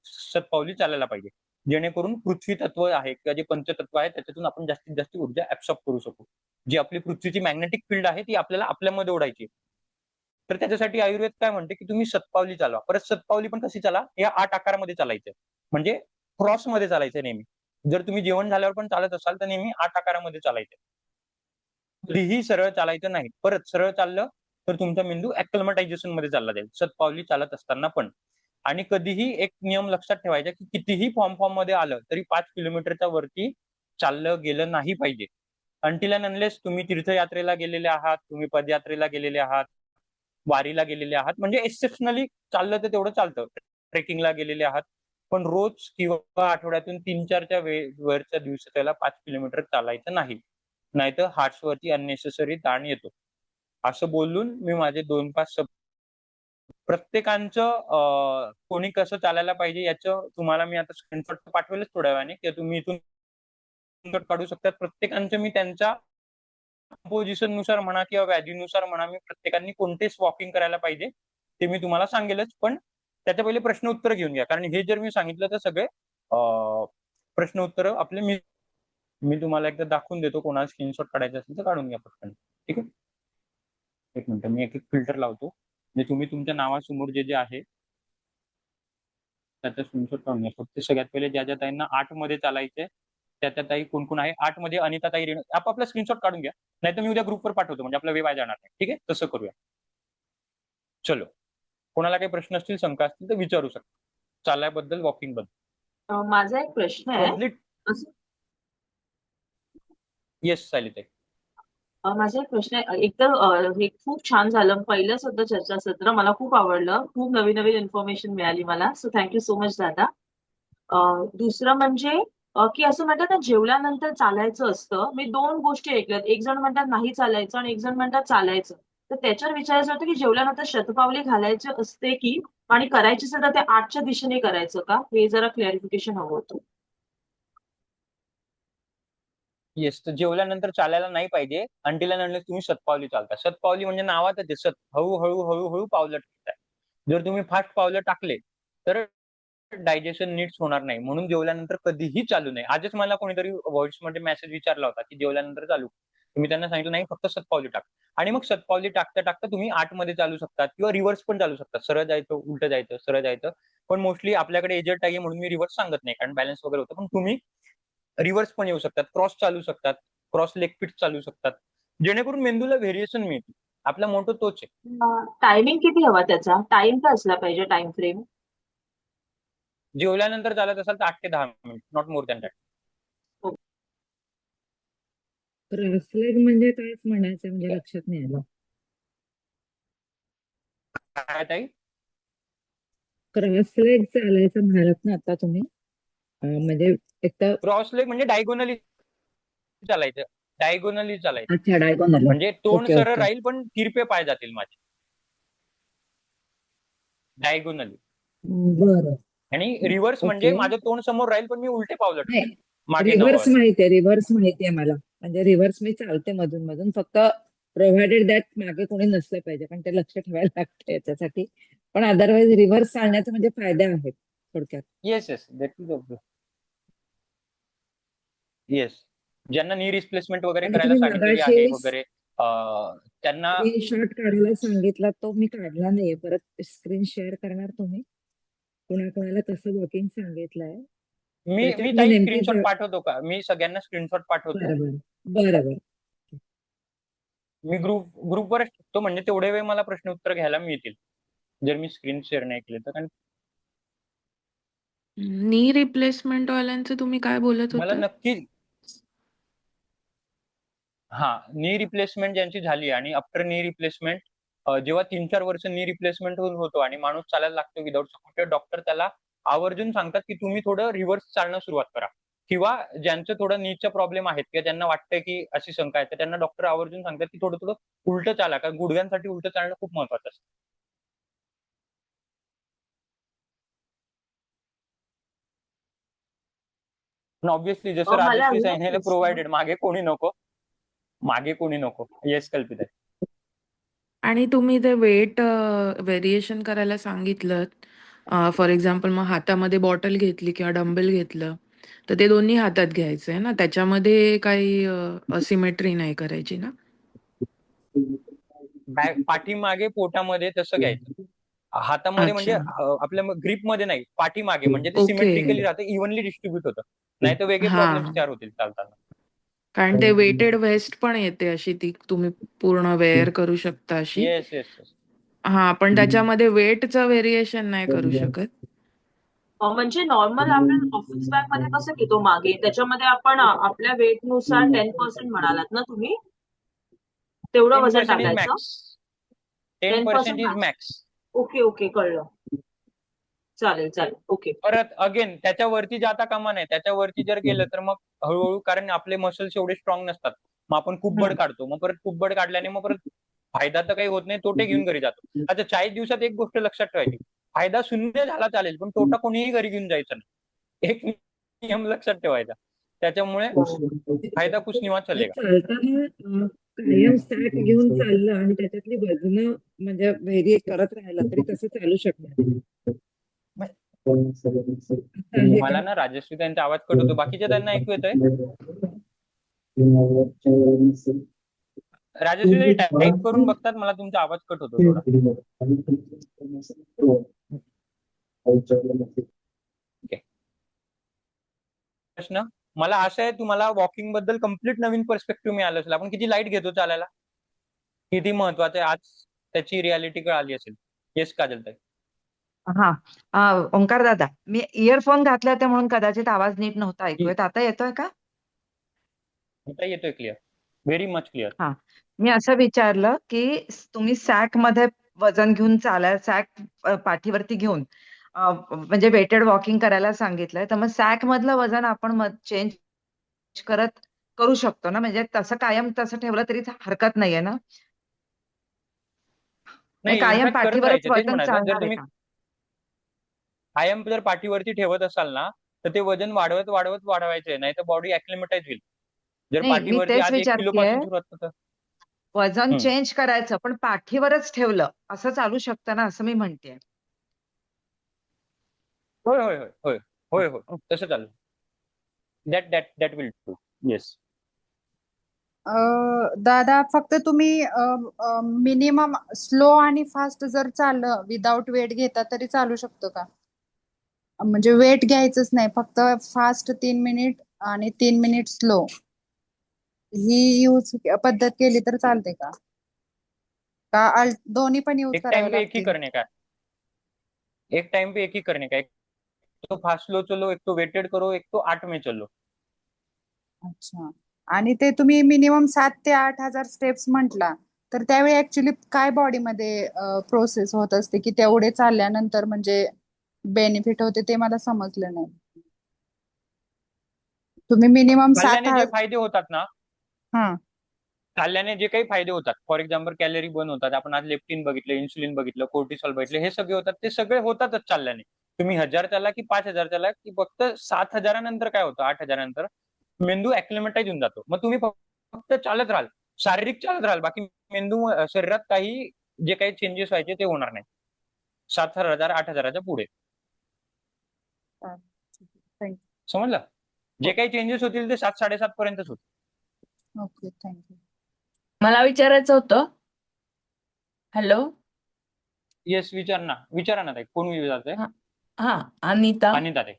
शतपावली चालायला पाहिजे, जेणेकरून पृथ्वी तत्व आहे किंवा जे पंचतत्व आहे त्याच्यातून आपण जास्तीत जास्त ऊर्जा ऍब्सॉर्ब करू शकू. जी आपली पृथ्वीची मॅग्नेटिक फील्ड आहे ती आपल्याला आपल्यामध्ये ओढायची. तर त्याच्यासाठी आयुर्वेद काय म्हणते की तुम्ही शतपावली चालवा. परत शतपावली पण कशी चाला, या 8 आकारामध्ये चालायचं, म्हणजे क्रॉस मध्ये चालायचं नेहमी. जर तुम्ही जेवण झाल्यावर पण चालत असाल तर नेहमी 8 आकारामध्ये चालायचं. कधीही सरळ चालायचं नाही. परत सरळ चाललं तर तुमचा मेंदू अॅक्लिमेटायझेशन मध्ये चालला जाईल, शतपावली चालत असताना पण. आणि कधीही एक नियम लक्षात ठेवायचा की कितीही फॉर्म मध्ये आलं तरी 5 किलोमीटरच्या वरती चाललं गेलं नाही पाहिजे. अंटिल अँड अनलेस तुम्ही तीर्थयात्रेला गेलेले आहात, तुम्ही पदयात्रेला गेलेले आहात, वारीला गेलेले आहात, म्हणजे एक्सेप्शनली चाललं तर तेवढं चालतं. ट्रेकिंगला गेलेले आहात पण रोज किंवा आठवड्यातून 3-4च्या वरच्या दिवशी त्याला 5 किलोमीटर चालायचं नाही. नाहीतर हार्ट्सवरती अननेसेसरी ताण येतो. असं बोलून मी माझे 2-5 प्रत्येकाचं कोणी कसं चालायला पाहिजे याचं तुम्हाला मी आता स्क्रीनशॉट पाठवेलच थोड्या वेळाने, किंवा तुम्ही इथून स्क्रीनशॉट काढू शकता. प्रत्येकांचं मी त्यांच्या पोझिशन नुसार म्हणा किंवा व्याधीनुसार म्हणा, मी प्रत्येकाने कोणतेच वॉकिंग करायला पाहिजे ते मी तुम्हाला सांगेलच. पण त्याच्या पहिले प्रश्न उत्तर घेऊन घ्या, कारण हे जर मी सांगितलं तर सगळे प्रश्न उत्तर आपले मी तुम्हाला एकदा दाखवून देतो. कोणाला स्क्रीनशॉट काढायचा असेल तर काढून घ्या पटकन. ठीक आहे, एक मिनिट मी एक फिल्टर लावतो. म्हणजे तुम्ही तुमच्या नावासमोर जे आहे त्याचा स्क्रीनशॉट काढून घ्या. फक्त सगळ्यात पहिले ज्या ताईंना 8 मध्ये चालायचे त्या ताई कोण कोण आहे. 8 मध्ये अनिता ताई, आपापला स्क्रीनशॉट काढून घ्या. नाहीतर मी उद्या ग्रुपवर पाठवतो, म्हणजे आपला वेळ वाया जाणार नाही. ठीक आहे, तसं करूया. चलो, कोणाला काही प्रश्न असतील, शंका असतील तर विचारू शकता चालायबद्दल, वॉकिंग बद्दल. माझा एक प्रश्न आहे. कम्प्लीट. येस सायलीताई. माझा एक प्रश्न आहे. एक तर हे खूप छान झालं. पहिलं सुद्धा चर्चासत्र मला खूप आवडलं. खूप नवीन नवीन इन्फॉर्मेशन मिळाली मला. सो थँक्यू सो मच दादा. दुसरं म्हणजे की असं म्हणतात ना, जेवल्यानंतर चालायचं असतं. मी 2 गोष्टी ऐकल्यात. एक जण म्हणतात नाही चालायचं आणि एक जण म्हणतात चालायचं. तर त्याच्यावर विचारायचं होतं की जेवल्यानंतर शतपावली घालायची असते की, आणि करायची सुद्धा ते 8च्या दिशेने करायचं का? हे जरा क्लॅरिफिकेशन हवं होतं. येस, तर जेवल्यानंतर चालायला नाही पाहिजे अंटिल अँड अनलेस तुम्ही शतपावली चालता. शतपावली म्हणजे नावातच आहे, सत, हळूहळू हळूहळू पावलं टाकताय. जर तुम्ही फास्ट पावलं टाकले तर डायजेशन नीट्स होणार नाही. म्हणून जेवल्यानंतर कधीही चालू नये. आजच मला कोणीतरी व्हॉइस मध्ये मेसेज विचारला होता की जेवल्यानंतर चालू. तुम्ही त्यांना सांगितलं नाही, फक्त शतपावली टाक. आणि मग शतपावली टाकता टाकता तुम्ही 8 मध्ये चालू शकतात किंवा रिव्हर्स पण चालू शकतात. सरळ जायचं, उलट जायचं, सरळ जायचं. पण मोस्टली आपल्याकडे एजंट आहे म्हणून मी रिव्हर्स सांगत नाही, कारण बॅलन्स वगैरे होतं. पण तुम्ही रिव्हर्स पण येऊ शकतात, क्रॉस चालू शकतात, क्रॉस लेग फिट चालू शकतात, जेणेकरून मेंदूला व्हेरिएशन मिळते. आपला मोठो तोच आहे. टायमिंग किती हवा त्याचा? टाइम काय असला पाहिजे, टाइम फ्रेम? जेवल्यानंतर चालत असाल तर 8 ते 10 minute, not more than that. Cross leg म्हणजे कायच म्हणायचं, म्हणजे लक्षात नाही आलं. काय ताई? क्रॉस लेग चालायचं म्हणालात ना आता तुम्ही, म्हणजे एक तर क्रॉस लेग म्हणजे डायगोनली चालायचं, डायगोनली चालायचं. अच्छा, डायगोनल. म्हणजे तोंड ओके सरळ ओके. राहील पण तिरपे पाय जातील माझे, डायगोनली. बरं. आणि रिव्हर्स म्हणजे ओके. माझं तोंड समोर राहील पण मी उलटे पावलं नाही, टाकेन मागे रिव्हर्स नवावर. माहितीये, रिव्हर्स माहितीये मला. म्हणजे रिव्हर्स मी चालते मधून मधून, फक्त प्रोव्हाइडेड दॅट मागे कोणी नसलं पाहिजे, पण ते लक्ष ठेवायला लागतं याच्यासाठी. पण अदरवाईज रिव्हर्स चालण्याचे म्हणजे फायदे आहेत थोडक्यात. Yes yes, that is obvious. Yes, ज्यांना नी रिप्लेसमेंट वगैरे आणि करायला तुम्ही सांगितलेली आहे मगाशी वगैरे त्यांना स्क्रीनशॉट काढायला सांगितला, तो मी काढला नाहीये. परत स्क्रीन शेअर करणार तुम्ही? कोणाकोणाला कसं वॉकिंग सांगितलंय मी त्याच्यात मी ताई नेमकी स्क्रीनशॉट पाठवतो का? मी सगळ्यांना स्क्रीनशॉट पाठवतो. बरोबर बरोबर. मी ग्रुपवरच टाकतो, म्हणजे तेवढे वेळ मला प्रश्न उत्तर घ्यायला मिळतील जर मी स्क्रीन शेअर नाही केले तर. कारण नी रिप्लेसमेंट वाल्यांचं तुम्ही काय बोलत मला होता? नक्की नी रिप्लेसमेंट ज्यांची झाली आणि आफ्टर नी रिप्लेसमेंट जेव्हा 3-4 वर्ष नी रिप्लेसमेंट होतो आणि माणूस चालायला लागतो विदाउट सपोर्ट, डॉक्टर त्याला आवर्जून सांगतात की तुम्ही थोडं रिव्हर्स चालणं सुरुवात करा. किंवा ज्यांचं थोडं नीचा प्रॉब्लेम आहेत किंवा ज्यांना वाटतंय की अशी शंका आहे, तर त्यांना डॉक्टर आवर्जून सांगतात की थोडं थोडं उलटं चाला, कारण गुडघ्यांसाठी उलटं चालणं खूप महत्वाचं असतं. पण ऑब्व्हियसली जसं मला राजश्री अजून एक सांगितलं, प्रश्न. प्रोव्हाइडेड मागे कोणी नको. येस कल्पित. आणि तुम्ही ते वेट व्हेरिएशन करायला सांगितलं. फॉर एक्झाम्पल मग हातामध्ये बॉटल घेतली किंवा डंबेल घेतलं, तर ते दोन्ही हातात घ्यायचं आहे ना, त्याच्यामध्ये काही असिमेट्री नाही करायची ना? पाठीमागे पोटामध्ये तसं घ्यायचं. हातामध्ये म्हणजे अच्छा. आपल्या ग्रिपमध्ये नाही, पाठीमागे, म्हणजे ते ओके. सिमेट्रिकली राहतं, इव्हनली डिस्ट्रीब्यूट होतं. नाही तर वेगळे हा प्रॉब्लेम्स तयार होतील चालताना. कारण ते वेटेड वेस्ट पण येते अशी, ती तुम्ही पूर्ण वेअर करू शकता अशी. Yes yes yes. पण त्याच्यामध्ये वेटचं व्हेरिएशन नाही करू शकत. म्हणजे नॉर्मल आपण ऑफिस बॅग मध्ये कसं घेतो मागे, त्याच्यामध्ये आपण आपल्या वेट नुसार 10% म्हणालात ना तुम्ही, तेवढं वजन 10% इज टाकायचं. Max. 10% is max. Max. Okay okay, कळलं. चालेल चालेल ओके. परत अगेन त्याच्यावरती जाता कामा नये. त्याच्यावरती जर गेलं तर मग हळूहळू, कारण आपले मसल्स एवढे स्ट्रॉंग नसतात, मग आपण खूप बड काढतो, मग परत खूप बड काढल्याने मग परत फायदा तर काही होत नाही, तोटे घेऊन घरी जातो. आता 40 दिवसात एक गोष्ट लक्षात ठेवायची, फायदा शून्य झाला चालेल पण तोटा कोणीही घरी घेऊन जायचा नाही. एक नियम लक्षात ठेवायचा. त्याच्यामुळे फायदा कुछ नहीं हुआ चलेगा. चालताना कायम सॅक घेऊन चाललं आणि त्याच्यातली वजनं म्हणजे व्हेरी करत राहिलं तरी तसं चालू शकणार आहे मला का? ना राजश्री त्यांचा आवाज कट होतो, बाकीच्या त्यांना ऐकू येतोय? राजश्री टाईप करून बघतात, मला तुमचा आवाज कट होतो थोडा. Okay. प्रश्न मला असं आहे, तुम्हाला वॉकिंग बद्दल कम्प्लीट नवीन पर्स्पेक्टिव्ह मिळालं असेल. आपण किती लाईट घेतो चालायला, किती महत्वाचं आहे, आज त्याची रियालिटी कळाली असेल. येस काजल ताई. ओंकार दादा, मी इयरफोन घातले होते म्हणून कदाचित आवाज नीट नव्हता ऐकू येत. आता येतोय का? आता येतोय क्लिअर, व्हेरी मच क्लिअर. हा, मी असं विचारलं की तुम्ही सॅक मध्ये वजन घेऊन चालायला, सॅक पाठीवरती घेऊन म्हणजे वेटेड वॉकिंग करायला सांगितलंय, तर मग सॅक मधलं वजन आपण चेंज करू शकतो ना? म्हणजे तसं कायम तसं ठेवलं तरी हरकत नाहीये ना? नाही, कायम इनफॅक्ट करत पाठीवरच राहायचं, तेच वजन म्हणायचं. जर चालणार आहे तुम्ही का? कायम जर पाठीवरती ठेवत असाल ना, तर ते वजन वाढवत वाढवत वाढवायचंय, नाही तर बॉडी अॅक्लिमेटाइज होईल. जर नाही, मी पाठीवरती तेच आज 1 किलो विचारतेय, पासून सुरुवात होतं. वजन चेंज करायचं पण पाठीवरच ठेवलं असं चालू शकतं ना, असं मी म्हणतेय. होय होय होय होय होय होय तसं चालेल. That will do. येस. दादा, फक्त तुम्ही मिनिमम स्लो आणि फास्ट जर चाललं विदाउट वेट घेता तरी चालू शकतो का? म्हणजे वेट घ्यायचंच नाही, फक्त फास्ट 3 मिनिट आणि 3 मिनिट स्लो ही पद्धत केली तर चालते का? दोन्ही पण यूज एक करावे टाइम पे एक ही लागतील? करने का है. एक टाइम पे एक ही करने का है. एक तो फास्ट स्लो चलो, एक तो वेटेड करो, एक तो 8 में चलो. अच्छा. आणि ते तुम्ही मिनिमम 7 ते 8,000 स्टेप्स म्हटला, तर त्यावेळी ऍक्च्युली काय बॉडीमध्ये प्रोसेस होत असते की तेवढे चालल्यानंतर म्हणजे बेनिफिट होते, ते मला समजलं नाही. तुम्ही मिनिमम 7 चालल्याने जे फायदे होतात ना, हा चालल्याने जे काही फायदे होतात, फॉर एक्झाम्पल कॅलरी बर्न होतात, आपण आज लेप्टिन बघितलं, इन्सुलिन बघितलं, कोर्टिसॉल बघितलं, हे सगळे होतात, ते सगळे होतातच चालल्याने. तुम्ही 1000 चाला की 5000 चाला की फक्त 7000 नंतर काय होतं, 8000 नंतर मेंदू ऍक्लिमेटाइज होऊन जातो. मग तुम्ही फक्त चालत राहाल, शारीरिक चालत राहाल, बाकी मेंदू शरीरात काही जे काही चेंजेस व्हायचे ते होणार नाही 7000 8000च्या पुढे. समजलं? जे काही चेंजेस होतील ते 7 7.5 पर्यंतच होतील. Okay, thank you. मला विचारायचं होतं. हॅलो. येस, विचारा ना ताई. कोण विचारतंय? हा, अनिता. अनिता ताई.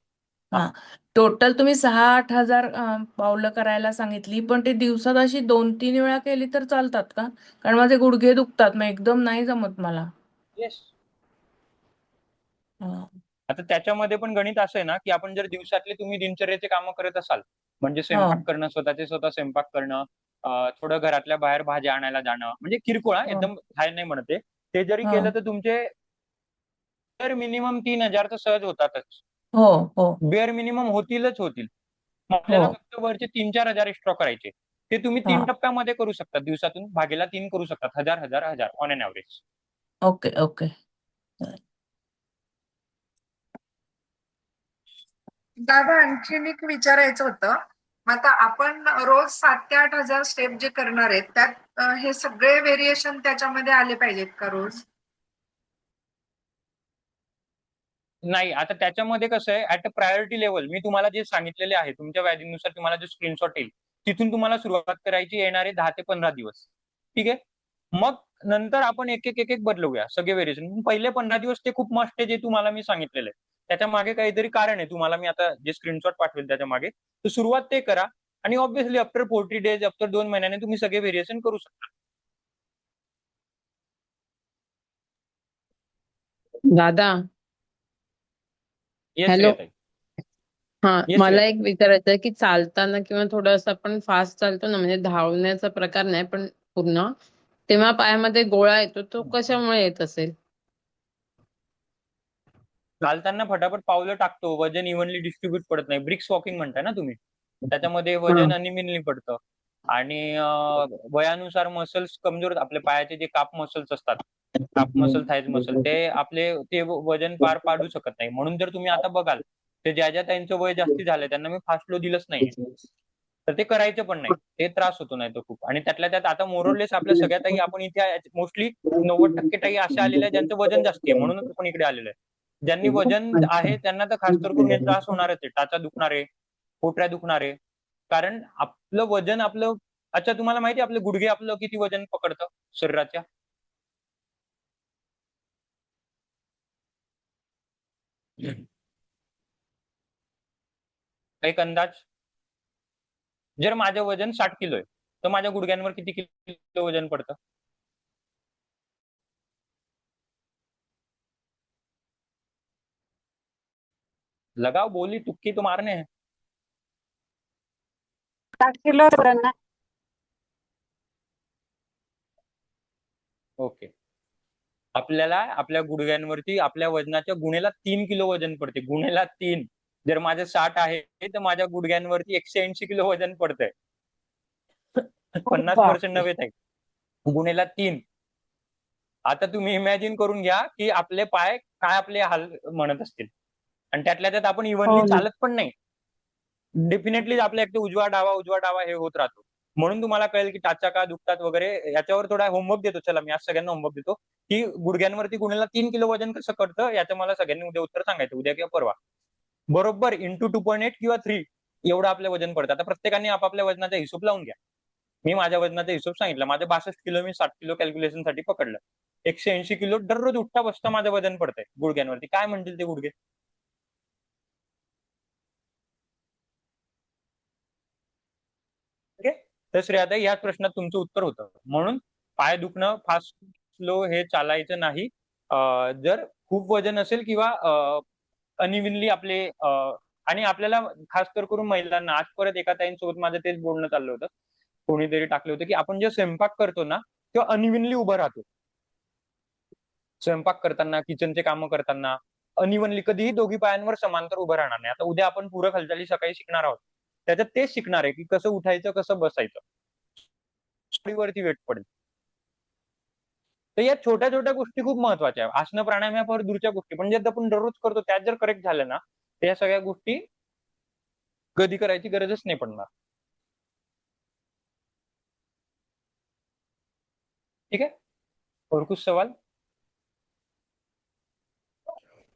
हा, टोटल तुम्ही 6-8 हजार पावलं करायला सांगितली, पण ते दिवसात अशी 2-3 वेळा केली तर चालतात का? कारण माझे गुडघे दुखतात, मग एकदम नाही जमत मला. येस. आता त्याच्यामध्ये पण गणित असं आहे ना, की आपण जर दिवसातले तुम्ही दिनचर्याचे कामं करत असाल, म्हणजे स्वयंपाक करणं, स्वतःचे स्वतः स्वयंपाक करणं, थोडं घरातल्या बाहेर भाज्या आणायला जाणं, म्हणजे किरकोळ एकदम हाय नाही म्हणत आहे, ते जरी केलं तर तुमचे बेअर मिनिमम 3000 तर सहज होतातच. बेअर मिनिमम होतीलच होतील. मग आपल्याला फक्त वरचे 3-4 हजार एक्स्ट्रा करायचे. ते तुम्ही 3 टप्प्यामध्ये करू शकता, दिवसातून भागीला 3 करू शकतात. 1000 on an average. Okay okay. दादा, आणखीन एक विचारायचं होतं. मग आता आपण रोज 7 ते 8,000 स्टेप जे करणार आहेत, त्यात हे सगळे व्हेरिएशन त्याच्यामध्ये आले पाहिजेत का रोज? नाही, आता त्याच्यामध्ये कसं आहे, ऍट अ प्रायोरिटी लेवल मी तुम्हाला जे सांगितलेले आहे, तुमच्या व्याधीनुसार तुम्हाला जो स्क्रीनशॉट येईल, तिथून तुम्हाला सुरुवात करायची येणारे 10 ते 15 दिवस. ठीक आहे. मग नंतर आपण एक एक बदलूया सगळे व्हेरिएशन. पहिले 15 दिवस ते खूप मस्ट आहे, जे तुम्हाला मी सांगितलेलं आहे. त्याच्या मागे काहीतरी कारण आहे, तुम्हाला मी आता जे स्क्रीनशॉट पाठवेल त्याच्या मागे. तर सुरुवात ते करा आणि ऑब्व्हियसली आफ्टर 40 डेज, आफ्टर 2 महिन्याने तुम्ही सगळे व्हेरिएशन करू शकता. दादा. Yes hello. ताई. हा, Yes, मला yes. एक विचारायचं आहे की चालताना किंवा थोडंसं आपण फास्ट चालतो ना, म्हणजे धावण्याचा प्रकार नाही पण पूर्ण, तेव्हा पायामध्ये गोळा येतो, तो कशामुळे येत असेल? चालताना फटाफट पावलं टाकतो, वजन इव्हनली डिस्ट्रीब्यूट पडत नाही. ब्रिक्स वॉकिंग म्हणताय ना तुम्ही, त्याच्यामध्ये वजन अनइव्हनली पडतं. आणि वयानुसार मसल्स कमजोर, आपल्या पायाचे जे काप मसल्स असतात, काप मसल, थायज मसल, ते वजन पार पाडू शकत नाही. म्हणून जर तुम्ही आता बघाल, ते ज्या त्यांचं वय जास्ती झालंय त्यांना मी फास्ट लो दिलंच नाहीये. तर ते करायचं पण नाही, ते त्रास होतो नाही तो खूप. आणि त्यातल्या त्यात आता मोरलेस आपल्या सगळ्या ताई आपण इथे मोस्टली 90% ताई अशा आलेल्या आहेत ज्यांचं वजन जास्ती आहे, म्हणूनच आपण इकडे आलेलो आहे. ज्यांनी वजन आहे त्यांना तर खास करून हे त्रास होणारच आहे. टाचा दुखणारे, पोटऱ्या दुखणारे. कारण आपलं वजन आपलं, अच्छा तुम्हाला माहिती आहे आपले गुडघे आपलं किती वजन पकडतं शरीराच्या? एक अंदाज? जर माझं वजन 60 किलो आहे, तर माझ्या गुडघ्यांवर किती किलो वजन पडतं? लगाव बोली, तुक्की तो मारने हैं. 60 किलो ना. ओके. आपल्याला आपल्या गुडघ्यांवरती आपल्या वजनाच्या गुणेला 3 किलो वजन पडते. गुणेला 3. जर माझं 60 आहे, तर माझ्या गुडघ्यांवरती 180 किलो वजन पडतंय. 50% नव्हे ताई. गुणेला 3. आता तुम्ही इमॅजिन करून घ्या, की आपले पाय काय आपले हाल म्हणत असतील. आणि त्यातल्या त्यात आपण इव्हनली चालत पण नाही. डेफिनेटली आपल्या एक उजवा डावा हे होत राहतो. म्हणून तुम्हाला कळेल की टाचा का दुखतात वगैरे. याच्यावर थोडा होमवर्क देतो. चला मी आज सगळ्यांना होमवर्क देतो, की गुडघ्यांवरती गुणेला 3 किलो वजन कसं करतं, याचं मला सगळ्यांनी उद्या उत्तर सांगायचं, उद्या किंवा परवा. बरोबर इंटू 2.8 किंवा 3 एवढं आपलं वजन पडतं. आता प्रत्येकाने आपापल्या वजनाचा हिशोब लावून घ्या. मी माझ्या वजनाचा हिशोब सांगितला. माझं 62 किलो, मी 60 किलो कॅल्क्युलेशन साठी पकडलं. 180 किलो दररोज उठता बसता माझं वजन पडतंय गुडघ्यांवरती. काय म्हणतील ते गुडघे? ओके. तर श्रेयाताई, याच प्रश्नात तुमचं उत्तर होतं. म्हणून पाय दुखणं, फास्ट स्लो हे चालायचं नाही. जर खूप वजन असेल किंवा अनइव्हनली आपले आणि आपल्याला खास करून महिलांना, आज परत एका ताईंसोबत माझं तेच बोलणं चाललं होतं. कोणीतरी टाकलं होतं, की आपण जे स्वयंपाक करतो ना, तेव्हा अनइव्हनली उभं राहतो. स्वयंपाक करताना, किचनचे कामं करताना अनइव्हनली कधीही दोघी पायांवर समांतर उभं राहणार नाही. आता उद्या आपण पूरक हालचाली सकाळी शिकणार आहोत. त्याच्यात तेच शिकणार आहे, की कसं उठायचं, कसं बसायचं. वरती वेट पडेल. तर या छोट्या छोट्या गोष्टी खूप महत्वाच्या आहेत. आसनं, प्राणायाम या फार दूरच्या गोष्टी, पण जे आपण दररोज करतो त्यात जर करेक्ट झालं ना, तर या सगळ्या गोष्टी कधी करायची गरजच नाही पडणार. ठीक आहे. और कुछ सवाल?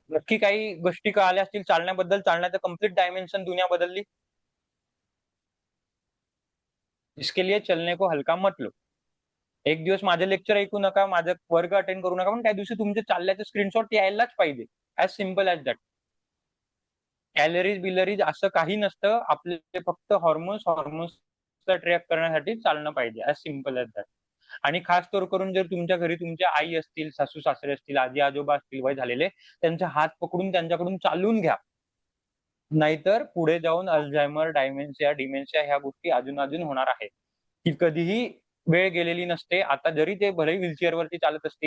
नक्की काही गोष्टी कळाल्या असतील चालण्याबद्दल. चालण्याचं कम्प्लीट डायमेन्शन दुनिया बदलली. इसके लिए चलने को हलका मत लो. एक दिवस माझं लेक्चर ऐकू नका, माझं वर्ग अटेंड करू नका, पण त्या दिवशी तुमचे चालल्याचे स्क्रीनशॉट यायलाच पाहिजे. As simple as that. Calories बिलरीज असं काही नसतं. आपले फक्त हॉर्मोन्सला ट्रॅक करण्यासाठी चालणं पाहिजे. As simple as that. आणि खास करून जर तुमच्या घरी तुमच्या आई असतील, सासू सासरे असतील, आजी आजोबा असतील वय झालेले, त्यांचा हात पकडून त्यांच्याकडून चालून घ्या. नाहीतर पुढे जाऊन अल्झायमर, डिमेन्शिया ह्या गोष्टी अजून होणार आहे. की कधीही वेळ गेलेली नसते. आता जरी ते भले व्हीलचेअरवरती चालत असतील,